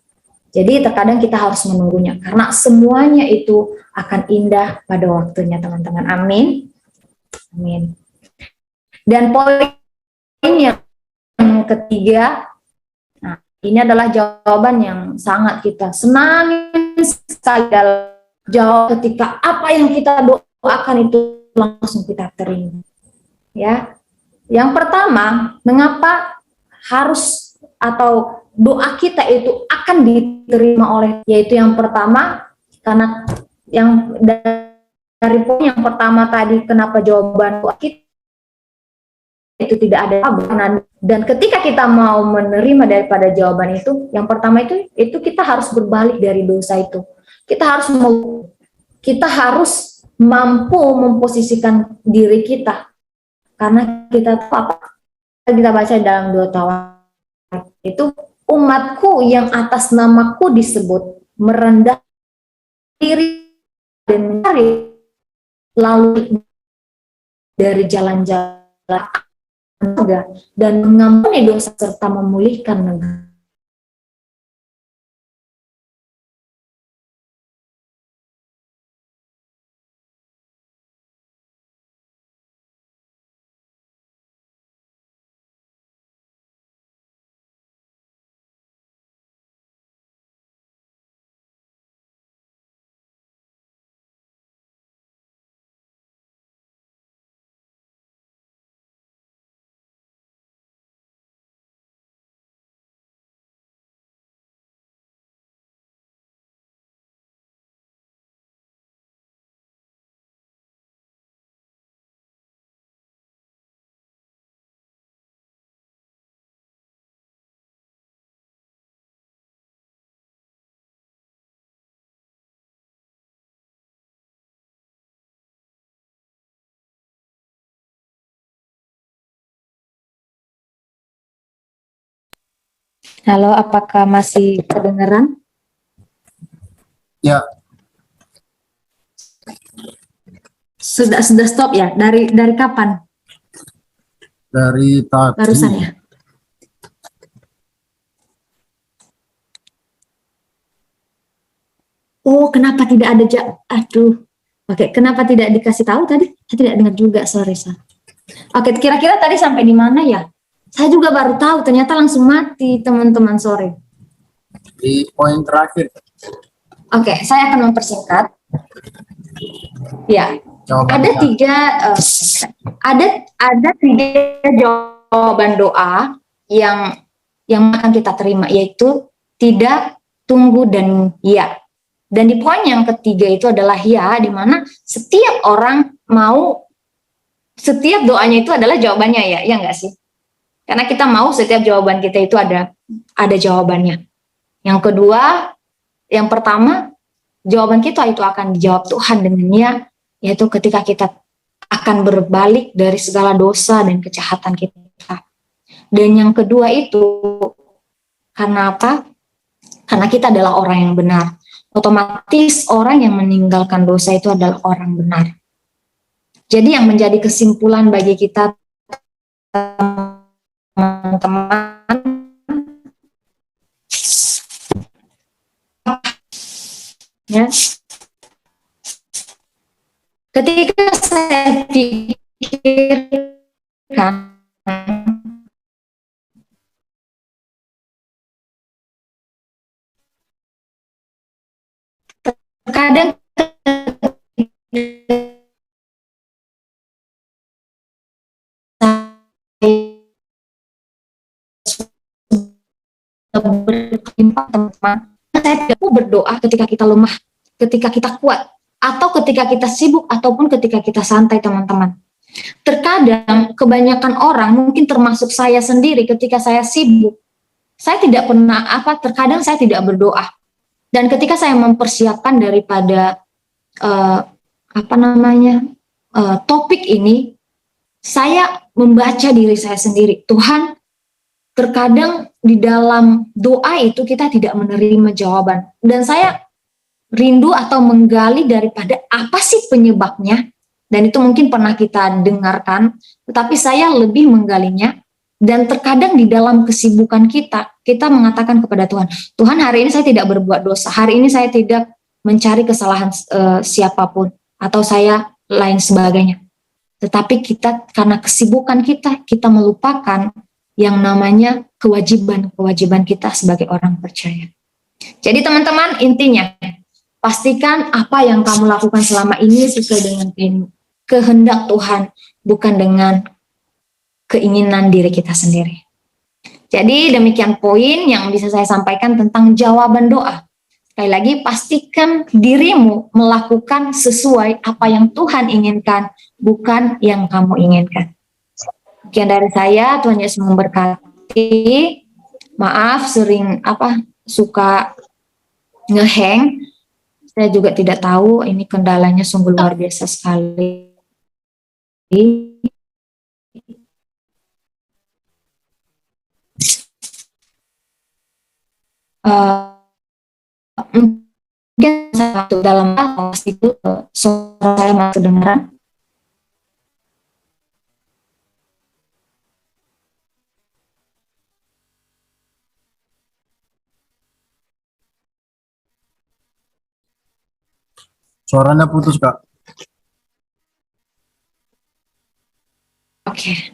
Jadi terkadang kita harus menunggunya, karena semuanya itu akan indah pada waktunya, teman-teman. Amin. Amin. Dan poin yang ketiga, nah, ini adalah jawaban yang sangat kita senangi sekali dalam jawab ketika apa yang kita doakan itu langsung kita terima. Ya. Yang pertama, mengapa harus atau doa kita itu akan diterima oleh, yaitu yang pertama karena yang dari poin yang pertama tadi, kenapa jawaban doa kita itu tidak ada kabar, dan ketika kita mau menerima daripada jawaban itu, yang pertama itu kita harus berbalik dari dosa itu. Kita harus mampu memposisikan diri kita, karena kita apa kita baca dalam 2 tahun itu, umatku yang atas namaku disebut merendah diri dan mencari lalu dari jalan-jalan dan mengampuni dosa serta memulihkan negeri. Halo, apakah masih kedengaran? Ya, Sudah stop ya? Dari kapan? dari tadi. Barusan ya? Oh, kenapa tidak ada aduh. Oke, kenapa tidak dikasih tahu tadi? Saya tidak dengar juga, sorry. Oke, kira-kira tadi sampai di mana ya? Saya juga baru tahu, ternyata langsung mati, teman-teman, sorry. Di poin terakhir. Oke, saya akan mempersingkat. Ya, Jawabannya. ada tiga jawaban doa yang akan kita terima, yaitu tidak, tunggu, dan ya. Dan di poin yang ketiga itu adalah ya, di mana setiap orang mau, setiap doanya itu adalah jawabannya, ya nggak sih? Karena kita mau setiap jawaban kita itu ada jawabannya. Yang kedua, yang pertama, jawaban kita itu akan dijawab Tuhan dengan ya, yaitu ketika kita akan berbalik dari segala dosa dan kejahatan kita. Dan yang kedua itu, karena apa? Karena kita adalah orang yang benar. Otomatis orang yang meninggalkan dosa itu adalah orang benar. Jadi yang menjadi kesimpulan bagi kita, teman-teman, ya, ketika saya pikirkan terkadang teman-teman, saya tidak mau berdoa ketika kita lemah, ketika kita kuat, atau ketika kita sibuk, ataupun ketika kita santai, teman-teman. Terkadang kebanyakan orang, mungkin termasuk saya sendiri, ketika saya sibuk, saya tidak pernah terkadang saya tidak berdoa. Dan ketika saya mempersiapkan daripada topik ini, saya membaca diri saya sendiri. Tuhan, terkadang di dalam doa itu kita tidak menerima jawaban. Dan saya rindu atau menggali daripada apa sih penyebabnya. Dan itu mungkin pernah kita dengarkan, tetapi saya lebih menggalinya. Dan terkadang di dalam kesibukan kita mengatakan kepada Tuhan, Tuhan, hari ini saya tidak berbuat dosa, hari ini saya tidak mencari kesalahan siapapun, atau saya lain sebagainya. Tetapi kita, karena kesibukan kita melupakan yang namanya kewajiban kita sebagai orang percaya. Jadi teman-teman, intinya, pastikan apa yang kamu lakukan selama ini sesuai dengan kehendak Tuhan, bukan dengan keinginan diri kita sendiri. Jadi demikian poin yang bisa saya sampaikan tentang jawaban doa. Sekali lagi, pastikan dirimu melakukan sesuai apa yang Tuhan inginkan, bukan yang kamu inginkan. Sekian dari saya, Tuhan Yesus memberkati. Maaf sering suka ngehang. Saya juga tidak tahu, ini kendalanya sungguh luar biasa sekali. Mungkin satu dalam itu suara saya masih kedengaran. Suaranya putus, Kak. Oke.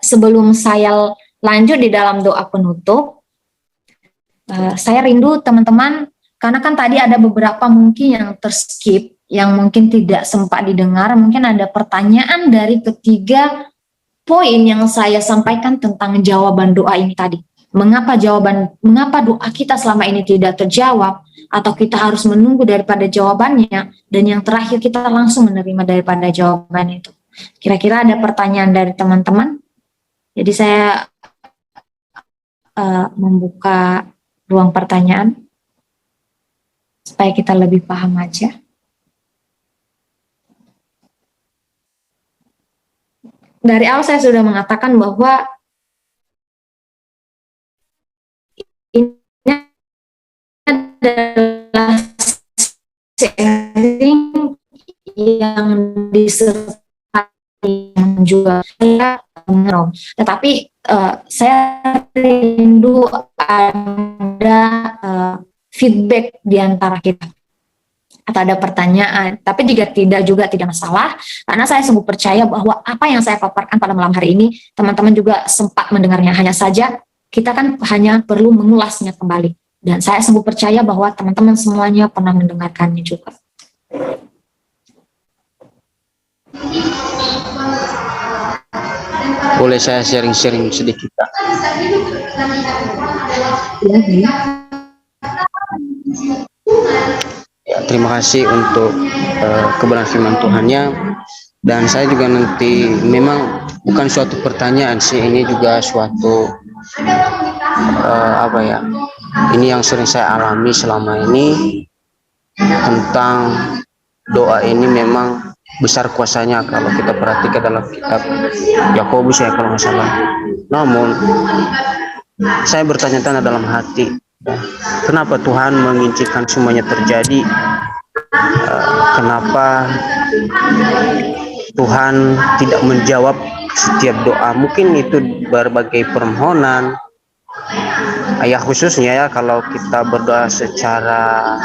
Sebelum saya lanjut di dalam doa penutup, saya rindu teman-teman, karena kan tadi ada beberapa mungkin yang terskip, yang mungkin tidak sempat didengar. Mungkin ada pertanyaan dari ketiga poin yang saya sampaikan tentang jawaban doa ini tadi. Mengapa doa kita selama ini tidak terjawab, atau kita harus menunggu daripada jawabannya, dan yang terakhir kita langsung menerima daripada jawaban itu. Kira-kira ada pertanyaan dari teman-teman? Jadi saya membuka ruang pertanyaan supaya kita lebih paham aja. Dari awal saya sudah mengatakan bahwa ini adalah sharing yang disertai juga saya mengenal. Tetapi saya rindu ada feedback di antara kita, atau ada pertanyaan. Tapi jika tidak juga tidak masalah, karena saya sungguh percaya bahwa apa yang saya paparkan pada malam hari ini, teman-teman juga sempat mendengarnya. Hanya saja kita kan hanya perlu mengulasnya kembali. Dan saya sungguh percaya bahwa teman-teman semuanya pernah mendengarkannya juga. Boleh saya sharing-sharing sedikit, Kak? Ya, terima kasih untuk kebenaran firman Tuhannya. Dan saya juga nanti, memang bukan suatu pertanyaan sih, ini juga suatu ini yang sering saya alami selama ini, tentang doa ini memang besar kuasanya kalau kita perhatikan dalam kitab Yakobus ya kalau nggak salah. Namun saya bertanya-tanya dalam hati, kenapa Tuhan mengizinkan semuanya terjadi? Kenapa Tuhan tidak menjawab setiap doa? Mungkin itu berbagai permohonan, ya khususnya ya kalau kita berdoa secara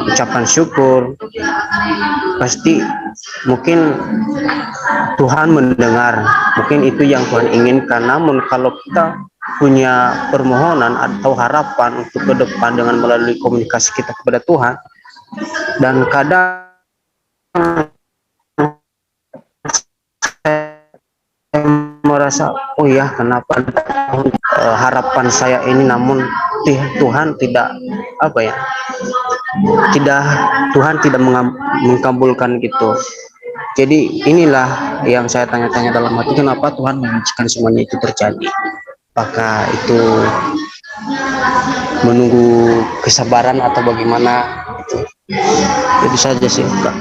ucapan syukur, pasti mungkin Tuhan mendengar, mungkin itu yang Tuhan inginkan. Namun kalau kita punya permohonan atau harapan untuk ke depan dengan melalui komunikasi kita kepada Tuhan, dan kadang merasa, oh ya, kenapa harapan saya ini, namun Tuhan tidak Tuhan tidak mengkabulkan gitu. Jadi inilah yang saya tanya-tanya dalam hati, kenapa Tuhan mengizinkan semuanya itu terjadi? Apakah itu menunggu kesabaran atau bagaimana gitu. Itu saja sih, Kak.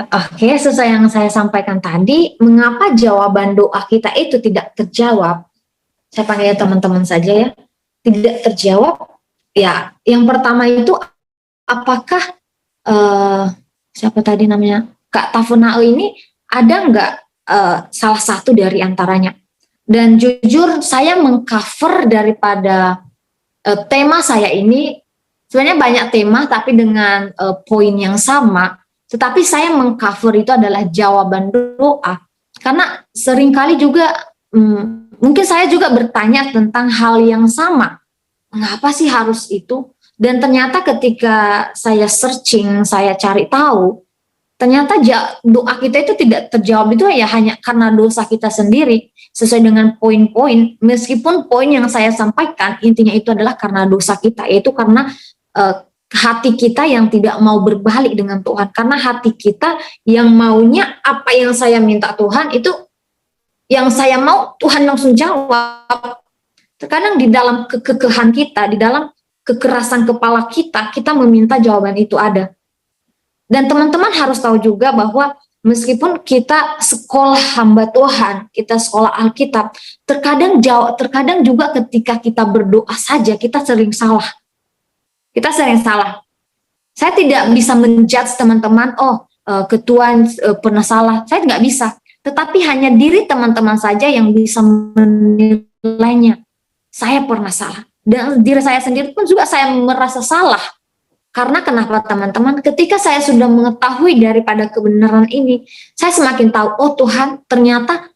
Oke, sesuai yang saya sampaikan tadi, mengapa jawaban doa kita itu tidak terjawab? Saya panggil teman-teman saja ya. Tidak terjawab, ya yang pertama itu apakah siapa tadi namanya, Kak Tafunao ini ada nggak salah satu dari antaranya? Dan jujur saya mengcover daripada tema saya ini, sebenarnya banyak tema tapi dengan poin yang sama. Tetapi saya mengcover itu adalah jawaban doa, karena seringkali juga mungkin saya juga bertanya tentang hal yang sama, mengapa sih harus itu? Dan ternyata ketika saya searching, saya cari tahu, ternyata doa kita itu tidak terjawab itu ya hanya karena dosa kita sendiri, sesuai dengan poin-poin, meskipun poin yang saya sampaikan intinya itu adalah karena dosa kita, yaitu karena hati kita yang tidak mau berbalik dengan Tuhan, karena hati kita yang maunya apa yang saya minta Tuhan itu yang saya mau Tuhan langsung jawab. Terkadang di dalam kekehan kita, di dalam kekerasan kepala kita, kita meminta jawaban itu ada. Dan teman-teman harus tahu juga bahwa meskipun kita sekolah hamba Tuhan, kita sekolah Alkitab, terkadang juga ketika kita berdoa saja kita sering salah. Kita sering salah. Saya tidak bisa menjudge teman-teman, ketua pernah salah. Saya nggak bisa. Tetapi hanya diri teman-teman saja yang bisa menilainya. Saya pernah salah. Dan diri saya sendiri pun juga saya merasa salah. Karena kenapa teman-teman? Ketika saya sudah mengetahui daripada kebenaran ini, saya semakin tahu, oh Tuhan, ternyata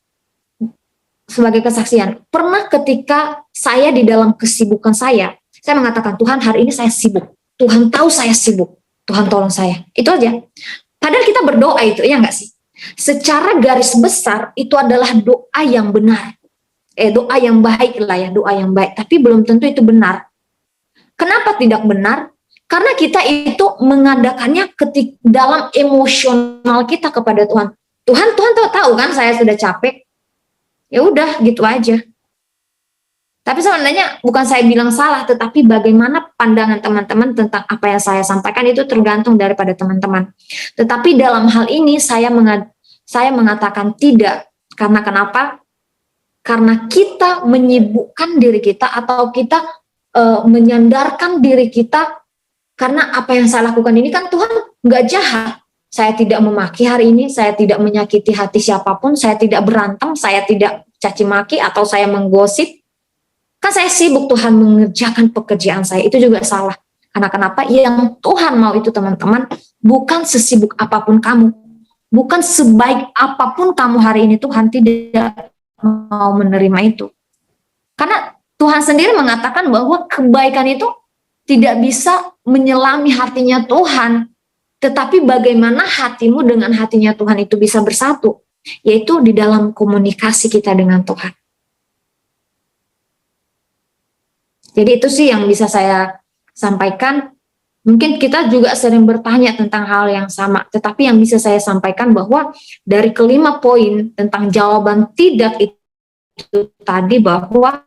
sebagai kesaksian, pernah ketika saya di dalam kesibukan saya mengatakan, Tuhan hari ini saya sibuk. Tuhan tahu saya sibuk. Tuhan tolong saya. Itu aja. Padahal kita berdoa itu, ya enggak sih? Secara garis besar, itu adalah doa yang benar. Doa yang baik lah ya, doa yang baik. Tapi belum tentu itu benar. Kenapa tidak benar? Karena kita itu mengadakannya dalam emosional kita kepada Tuhan. Tuhan tahu kan saya sudah capek. Ya udah gitu aja. Tapi sebenarnya bukan saya bilang salah, tetapi bagaimana pandangan teman-teman tentang apa yang saya sampaikan itu tergantung daripada teman-teman. Tetapi dalam hal ini saya mengatakan tidak. Karena kenapa? Karena kita menyibukkan diri kita atau kita menyandarkan diri kita. Karena apa yang saya lakukan ini kan Tuhan nggak jahat. Saya tidak memaki hari ini, saya tidak menyakiti hati siapapun, saya tidak berantem, saya tidak caci maki atau saya menggosip. Kan saya sibuk Tuhan mengerjakan pekerjaan saya, itu juga salah. Karena kenapa? Yang Tuhan mau itu teman-teman, bukan sesibuk apapun kamu. Bukan sebaik apapun kamu hari ini, Tuhan tidak mau menerima itu. Karena Tuhan sendiri mengatakan bahwa kebaikan itu tidak bisa menyelami hatinya Tuhan, tetapi bagaimana hatimu dengan hatinya Tuhan itu bisa bersatu, yaitu di dalam komunikasi kita dengan Tuhan. Jadi itu sih yang bisa saya sampaikan. Mungkin kita juga sering bertanya tentang hal yang sama, tetapi yang bisa saya sampaikan bahwa dari kelima poin tentang jawaban tidak itu tadi, bahwa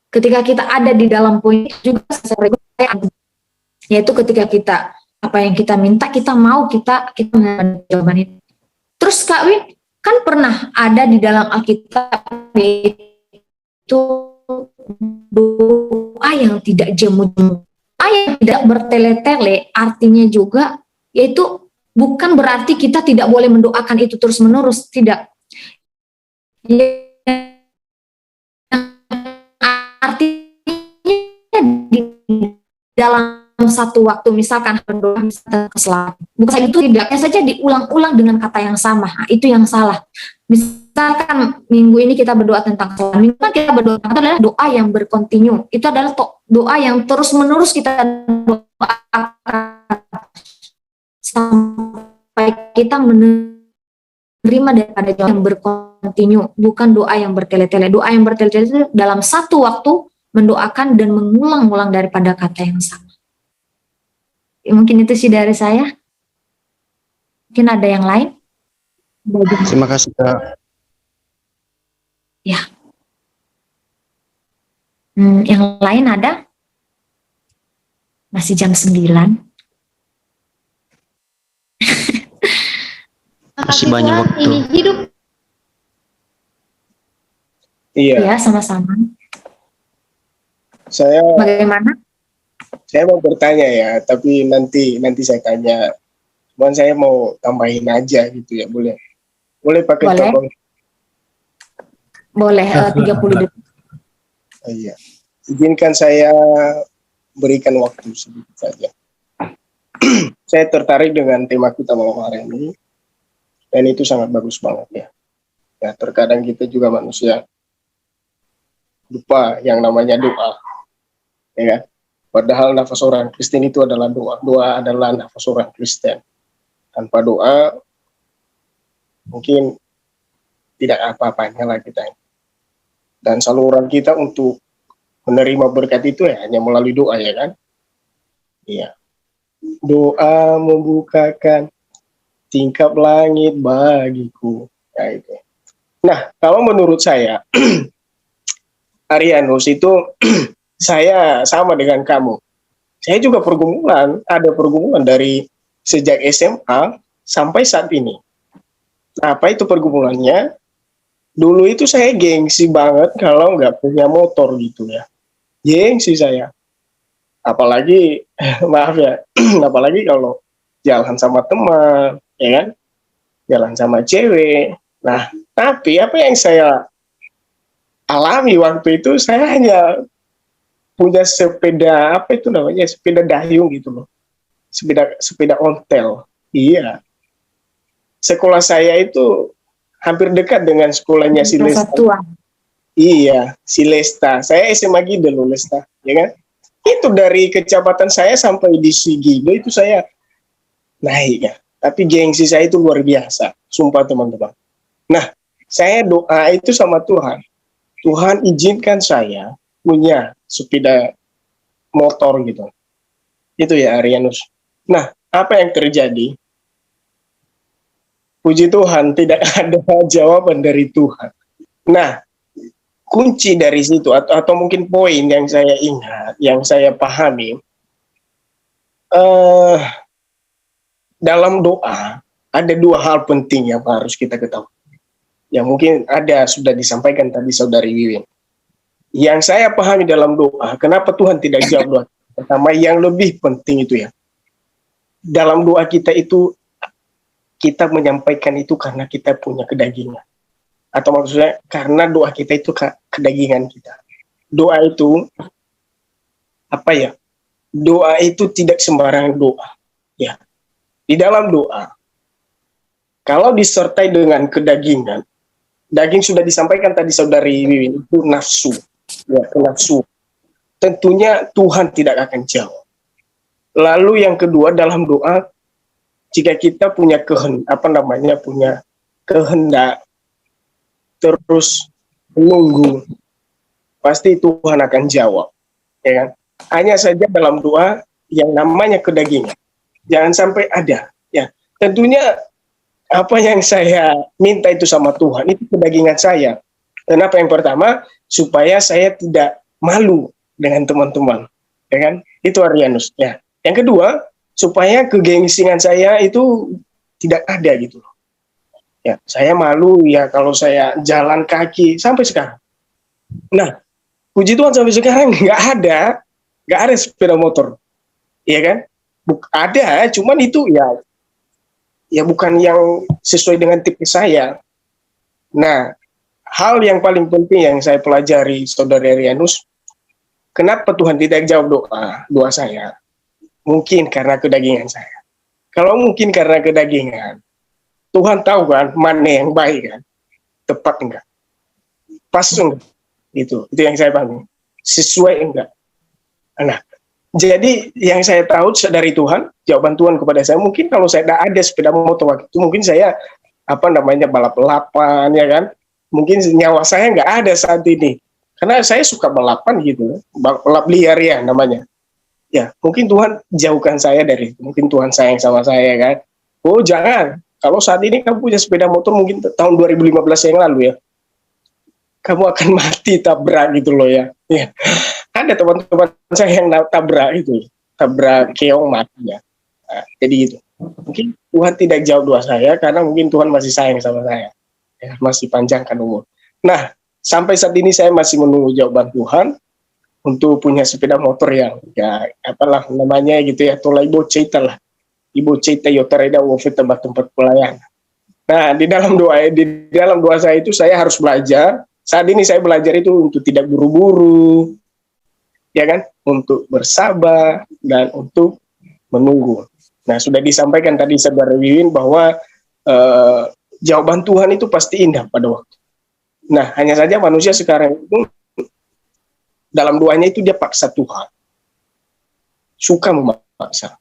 ketika kita ada di dalam poin juga yaitu ketika kita apa yang kita minta kita mau kita mengambil jawaban itu. Terus Kak Win kan pernah ada di dalam Alkitab itu doa yang tidak jemu-jemu, doa yang tidak bertele-tele, artinya juga yaitu bukan berarti kita tidak boleh mendoakan itu terus-menerus, tidak. Artinya di dalam satu waktu misalkan berdoa misalkan keselamatan, bukan itu tidaknya saja diulang-ulang dengan kata yang sama. Nah, itu yang salah. Misalkan minggu ini kita berdoa tentang keselamatan, minggu kan kita berdoa itu adalah doa yang berkontinu, itu adalah doa yang terus-menerus kita doakan sampai kita menerima daripada doa yang berkontinu, bukan doa yang bertele-tele. Doa yang bertele-tele itu dalam satu waktu mendoakan dan mengulang-ulang daripada kata yang sama. Ya, mungkin itu sih dari saya. Mungkin ada yang lain? Terima kasih Kak. Ya. Yang lain ada? Masih jam 9. Masih banyak waktu. Ini hidup. Iya. Ya, sama-sama. Bagaimana? Saya mau bertanya ya, tapi nanti saya tanya. Cuman saya mau tambahin aja gitu ya, boleh? Boleh pakai telepon? Boleh, 30 detik. Iya. Izinkan saya berikan waktu sedikit saja. Saya tertarik dengan tema kita malam hari ini, dan itu sangat bagus banget ya. Ya, terkadang kita juga manusia lupa yang namanya doa, ya kan? Padahal nafas orang Kristen itu adalah doa. Doa adalah nafas orang Kristen. Tanpa doa, mungkin tidak apa-apanya lah kita. Dan saluran kita untuk menerima berkat itu ya hanya melalui doa, ya kan? Iya. Doa membukakan tingkap langit bagiku. Ya, itu. Nah, kalau menurut saya, Arianus itu saya sama dengan kamu. Saya juga ada pergumulan dari sejak SMA sampai saat ini. Apa itu pergumulannya? Dulu itu saya gengsi banget kalau nggak punya motor gitu ya. Gengsi saya. Apalagi, maaf ya, apalagi kalau jalan sama teman, ya kan? Jalan sama cewek. Nah, tapi apa yang saya alami waktu itu, saya hanya punya sepeda, apa itu namanya, sepeda dayung gitu loh. Sepeda ontel. Iya. Sekolah saya itu hampir dekat dengan sekolahnya si Lesta. Persatuan. Iya, si Lesta. Saya SMA Gide loh, Lesta, ya kan? Itu dari kecamatan saya sampai di Sigide itu saya naik ya. Tapi gengsi saya itu luar biasa, sumpah teman-teman. Nah, saya doa itu sama Tuhan. Tuhan izinkan saya punya sepeda motor gitu. Itu ya Arianus. Nah, apa yang terjadi? Puji Tuhan, tidak ada jawaban dari Tuhan. Nah, kunci dari situ atau mungkin poin yang saya ingat, yang saya pahami, dalam doa ada dua hal penting yang harus kita ketahui. Yang mungkin sudah disampaikan tadi Saudari Wiwin. Yang saya pahami dalam doa, kenapa Tuhan tidak jawab doa? Pertama, yang lebih penting itu ya, dalam doa kita itu, kita menyampaikan itu karena kita punya kedagingan. Atau maksudnya karena doa kita itu kedagingan kita. Doa itu, apa ya, doa itu tidak sembarangan doa. Ya, di dalam doa, kalau disertai dengan kedagingan, daging sudah disampaikan tadi Saudari Wiwin, itu nafsu. Ya, nafsu. Tentunya Tuhan tidak akan jawab. Lalu yang kedua dalam doa, jika kita punya punya kehendak, terus menunggu, pasti Tuhan akan jawab. Ya kan? Hanya saja dalam doa yang namanya kedagingan, jangan sampai ada. Ya, tentunya apa yang saya minta itu sama Tuhan itu kedagingan saya. Kenapa? Yang pertama, supaya saya tidak malu dengan teman-teman, ya kan? Itu Arianus. Ya. Yang kedua, supaya kegengsingan saya itu tidak ada gitu loh. Ya, saya malu ya kalau saya jalan kaki sampai sekarang. Nah, puji Tuhan sampai sekarang nggak ada sepeda motor, ya kan? Ada, cuman itu ya bukan yang sesuai dengan tipe saya. Nah, hal yang paling penting yang saya pelajari Saudari Arianus, kenapa Tuhan tidak jawab doa saya? Mungkin karena kedagingan saya. Kalau mungkin karena kedagingan, Tuhan tahu kan mana yang baik kan, tepat enggak, pas enggak, itu yang saya pahami, sesuai enggak. Nah, jadi yang saya tahu dari Tuhan, jawaban Tuhan kepada saya, mungkin kalau saya tidak ada sepeda motor waktu itu, mungkin saya balap-balapan ya kan, mungkin nyawa saya nggak ada saat ini, karena saya suka balapan gitu, balap liar ya namanya. Ya, mungkin Tuhan jauhkan saya dari itu. Mungkin Tuhan sayang sama saya kan. Oh, jangan. Kalau saat ini kamu punya sepeda motor mungkin tahun 2015 yang lalu ya, kamu akan mati tabrak gitu loh ya. Ya. Ada teman-teman saya yang tabrak itu, tabrak keong mati ya. Nah, jadi gitu. Mungkin Tuhan tidak jawab doa saya karena mungkin Tuhan masih sayang sama saya. Ya, masih panjangkan umur. Nah, sampai saat ini saya masih menunggu jawaban Tuhan untuk punya sepeda motor yang ya apalah namanya gitu ya, tolai boceta lah, ibu cita yotareda wofit tempat pelayan. Nah, di dalam doa saya itu saya harus belajar. Saat ini saya belajar itu untuk tidak buru-buru, ya kan, untuk bersabar dan untuk menunggu. Nah, sudah disampaikan tadi Saudara Wiwin bahwa jawaban Tuhan itu pasti indah pada waktu. Nah, hanya saja manusia sekarang itu dalam doanya itu dia paksa Tuhan. suka memaksa.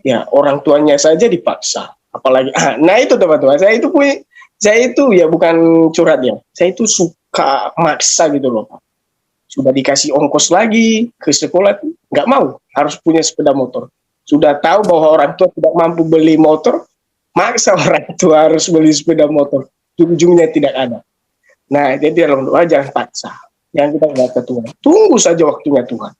Ya, orang tuanya saja dipaksa. Apalagi, nah itu teman-teman, saya itu ya bukan curhat ya, saya itu suka maksa gitu loh. Sudah dikasih ongkos lagi ke sekolah, nggak mau, harus punya sepeda motor. Sudah tahu bahwa orang tua tidak mampu beli motor, maksa orang tua harus beli sepeda motor. Ujung-ujungnya tidak ada. Nah, jadi dalam doa jangan paksa. Yang kita nggak ke Tuhan. Tunggu saja waktunya Tuhan.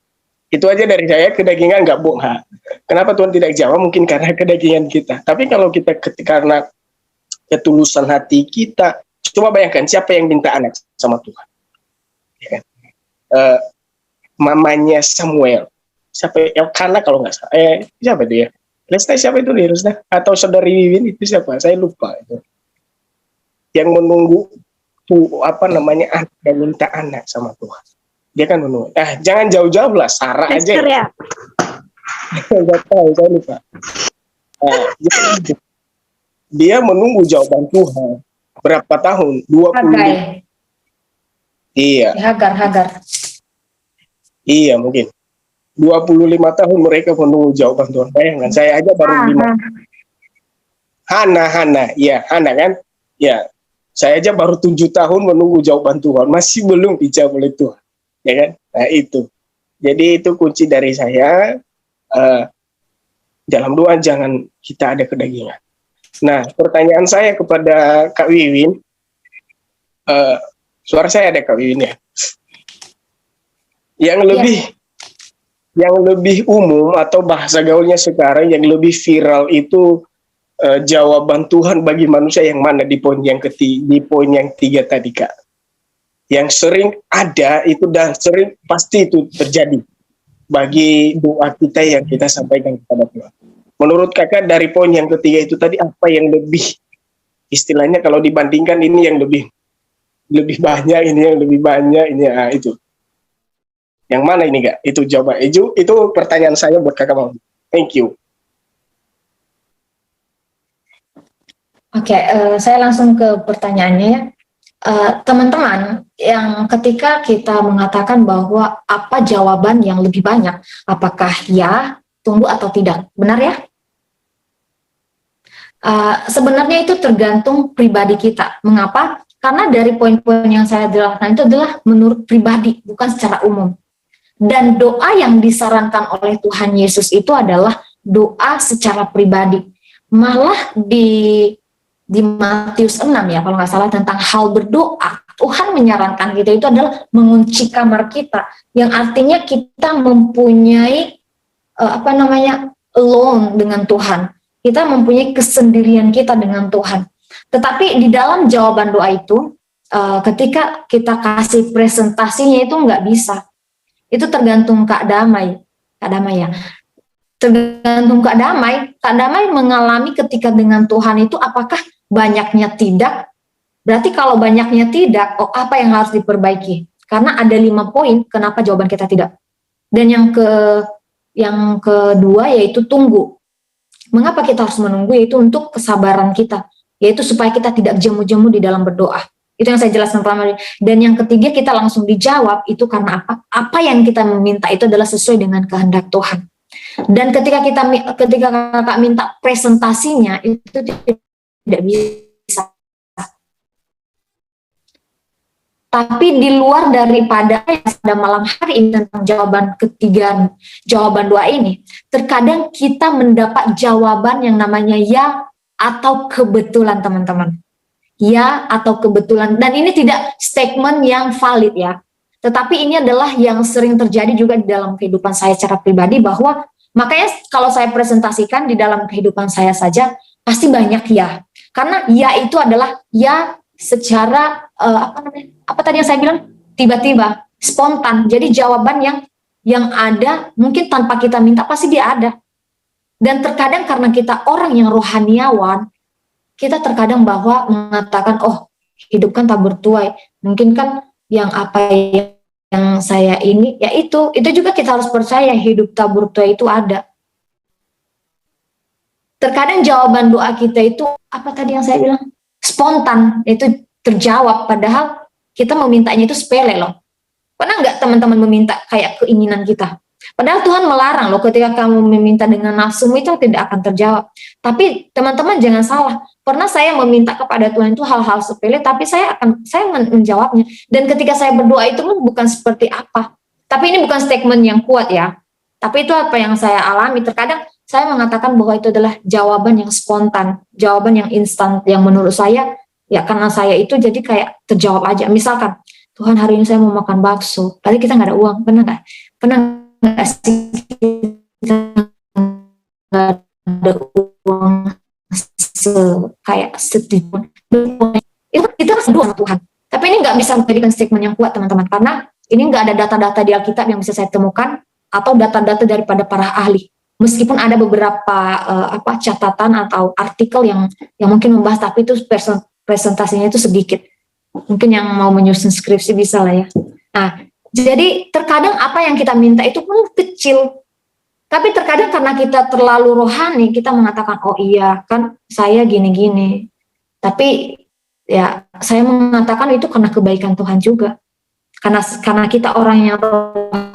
Itu aja dari saya, kedagingan nggak bohong. Kenapa Tuhan tidak jawab? Mungkin karena kedagingan kita. Tapi kalau kita karena ketulusan hati kita, coba bayangkan siapa yang minta anak sama Tuhan. Ya kan? Mamanya Samuel, siapa ya, karena kalau nggak salah, siapa itu ya? Lesta siapa itu nih, Lesta? Atau saudari Wiwin itu siapa? Saya lupa itu. Yang menunggu anak yang minta anak sama Tuhan. Dia kan menunggu. Jangan jauh-jauh lah, Sarah aja. Ya? Nggak tahu, saya lupa. Dia menunggu jawaban Tuhan berapa tahun? 20. Hagai. Iya. Hagar. Iya mungkin 25 tahun mereka menunggu jawaban Tuhan. Bayangkan saya aja baru 5. Hana kan? Ya, saya aja baru 7 tahun menunggu jawaban Tuhan, masih belum dijawab oleh Tuhan, ya kan? Nah itu, jadi itu kunci dari saya. Dalam doa jangan kita ada kedagingan. Nah, pertanyaan saya kepada Kak Wiwin, suara saya ada Kak Wiwin ya? Yang lebih umum atau bahasa gaulnya sekarang yang lebih viral itu jawaban Tuhan bagi manusia yang mana di poin yang ketiga tadi Kak. Yang sering ada itu dan sering pasti itu terjadi bagi doa kita yang kita sampaikan kepada Tuhan. Menurut Kakak dari poin yang ketiga itu tadi apa yang lebih istilahnya kalau dibandingkan ini yang lebih banyak, ini yang lebih banyak, ini itu. Yang mana ini Kak? Itu jawaban. Itu pertanyaan saya buat Kakak mau. Thank you. Oke, saya langsung ke pertanyaannya ya. Teman-teman, yang ketika kita mengatakan bahwa apa jawaban yang lebih banyak, apakah ya, tunggu atau tidak, benar ya? Sebenarnya itu tergantung pribadi kita. Mengapa? Karena dari poin-poin yang saya jelaskan itu adalah menurut pribadi, bukan secara umum. Dan doa yang disarankan oleh Tuhan Yesus itu adalah doa secara pribadi. Malah di Matius 6 ya, kalau nggak salah, tentang hal berdoa, Tuhan menyarankan kita itu adalah mengunci kamar kita, yang artinya kita mempunyai alone dengan Tuhan. Kita mempunyai kesendirian kita dengan Tuhan. Tetapi di dalam jawaban doa itu, ketika kita kasih presentasinya itu nggak bisa. Itu tergantung Kak Damai ya. Tergantung Kak Damai mengalami ketika dengan Tuhan itu apakah banyaknya tidak. Berarti kalau banyaknya tidak, apa yang harus diperbaiki? Karena ada 5 poin kenapa jawaban kita tidak. Dan yang kedua yaitu tunggu. Mengapa kita harus menunggu? Yaitu untuk kesabaran kita, yaitu supaya kita tidak jemu-jemu di dalam berdoa. Itu yang saya jelaskan pertama. Dan yang ketiga kita langsung dijawab itu karena apa? Apa yang kita meminta itu adalah sesuai dengan kehendak Tuhan. Dan ketika kakak minta presentasinya itu tidak bisa. Tapi di luar daripada yang pada malam hari ini tentang jawaban doa ini, terkadang kita mendapat jawaban yang namanya ya atau kebetulan teman-teman. Ya atau kebetulan, dan ini tidak statement yang valid ya, tetapi ini adalah yang sering terjadi juga di dalam kehidupan saya secara pribadi, bahwa makanya kalau saya presentasikan di dalam kehidupan saya saja pasti banyak ya, karena ya itu adalah ya secara apa tadi yang saya bilang, tiba-tiba, spontan. Jadi jawaban yang ada mungkin tanpa kita minta pasti dia ada. Dan terkadang karena kita orang yang rohaniawan, kita terkadang bahwa mengatakan, hidup kan tak bertuai. Mungkin kan yang saya ini, ya itu juga kita harus percaya hidup tak bertuai itu ada. Terkadang jawaban doa kita itu, apa tadi yang saya bilang? Spontan, itu terjawab, padahal kita memintanya itu sepele loh. Pernah nggak teman-teman meminta kayak keinginan kita? Padahal Tuhan melarang loh ketika kamu meminta dengan nafsumu itu tidak akan terjawab. Tapi teman-teman jangan salah. Pernah saya meminta kepada Tuhan itu hal-hal sepele, tapi saya menjawabnya. Dan ketika saya berdoa itu bukan seperti apa. Tapi ini bukan statement yang kuat ya. Tapi itu apa yang saya alami. Terkadang saya mengatakan bahwa itu adalah jawaban yang spontan, jawaban yang instan, yang menurut saya ya karena saya itu jadi kayak terjawab aja. Misalkan, Tuhan hari ini saya mau makan bakso, tapi kita nggak ada uang, pernah nggak? Pernah nggak sih kita nggak ada uang kayak sedikit? Itu kita berdoa sama Tuhan. Tapi ini nggak bisa menjadikan statement yang kuat teman-teman, karena ini nggak ada data-data di Alkitab yang bisa saya temukan atau data-data daripada para ahli. Meskipun ada beberapa catatan atau artikel yang mungkin membahas, tapi itu presentasinya itu sedikit. Mungkin yang mau menyusun skripsi bisa lah ya. Nah, jadi terkadang apa yang kita minta itu pun kecil. Tapi terkadang karena kita terlalu rohani, kita mengatakan, oh iya kan saya gini-gini. Tapi ya saya mengatakan itu karena kebaikan Tuhan juga. Karena kita orang yang rohani,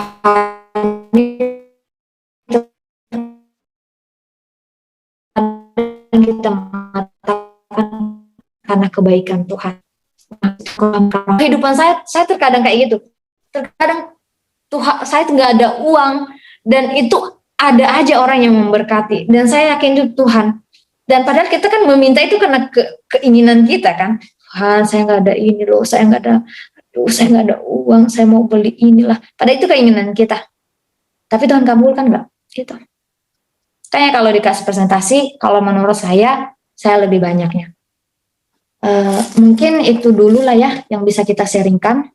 kita mengatakan karena kebaikan Tuhan. Kehidupan saya terkadang kayak gitu. Terkadang Tuhan, saya nggak ada uang dan itu ada aja orang yang memberkati. Dan saya yakin itu Tuhan. Dan padahal kita kan meminta itu karena keinginan kita kan. Tuhan, saya nggak ada ini loh, saya nggak ada uang, saya mau beli inilah. Padahal itu keinginan kita. Tapi Tuhan kabulkan nggak? Gitu. Kayaknya kalau dikasih presentasi, kalau menurut saya lebih banyaknya. Mungkin itu dulu lah ya yang bisa kita sharingkan,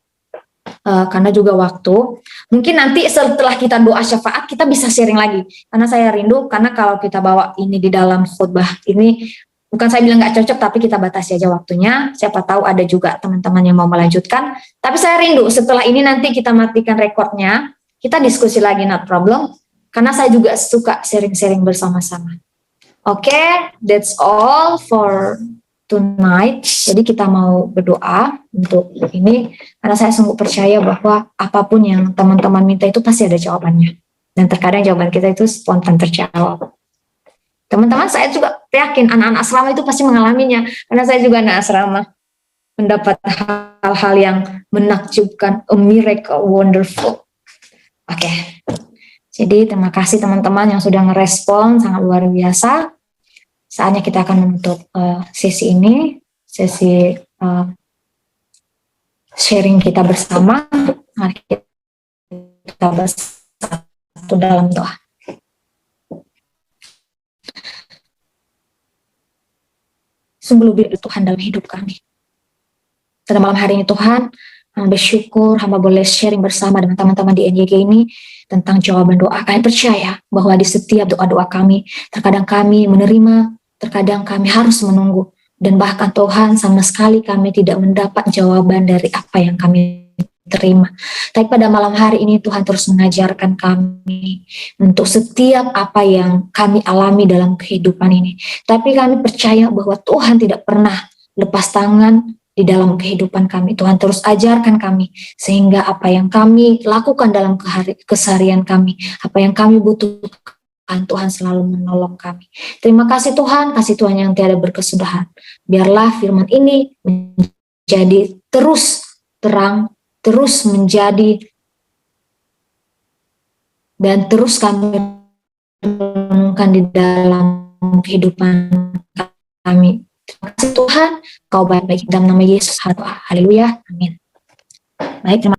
karena juga waktu. Mungkin nanti setelah kita doa syafaat kita bisa sharing lagi, karena saya rindu, karena kalau kita bawa ini di dalam khutbah ini, bukan saya bilang nggak cocok, tapi kita batasi aja waktunya. Siapa tahu ada juga teman-teman yang mau melanjutkan. Tapi saya rindu setelah ini nanti kita matikan rekodnya, kita diskusi lagi, not problem, karena saya juga suka sharing-sharing bersama-sama. Oke, that's all for tonight. Jadi kita mau berdoa untuk ini, karena saya sungguh percaya bahwa apapun yang teman-teman minta itu pasti ada jawabannya. Dan terkadang jawaban kita itu spontan terjawab. Teman-teman, saya juga yakin anak-anak asrama itu pasti mengalaminya, karena saya juga anak asrama, mendapat hal-hal yang menakjubkan, a miracle, wonderful. Oke. Jadi terima kasih teman-teman yang sudah ngerespon, sangat luar biasa. Saatnya kita akan menutup sesi ini, sesi sharing kita bersama. Mari kita bersatu dalam doa. Sungguh lebih Tuhan dalam hidup kami. Pada malam hari ini Tuhan, hamba bersyukur, hamba boleh sharing bersama dengan teman-teman di NYG ini tentang jawaban doa. Kami percaya bahwa di setiap doa-doa kami, terkadang kami menerima, terkadang kami harus menunggu, dan bahkan Tuhan sama sekali kami tidak mendapat jawaban dari apa yang kami terima. Tapi pada malam hari ini Tuhan terus mengajarkan kami untuk setiap apa yang kami alami dalam kehidupan ini. Tapi kami percaya bahwa Tuhan tidak pernah lepas tangan di dalam kehidupan kami. Tuhan terus ajarkan kami, sehingga apa yang kami lakukan dalam keseharian kami, apa yang kami butuhkan, Tuhan selalu menolong kami. Terima kasih Tuhan, kasih Tuhan yang tiada berkesudahan. Biarlah firman ini menjadi terus terang, terus menjadi, dan terus kami renungkan di dalam kehidupan kami. Terima kasih Tuhan, Kau baik-baik, dalam nama Yesus. Haleluya, amin. Baik, terima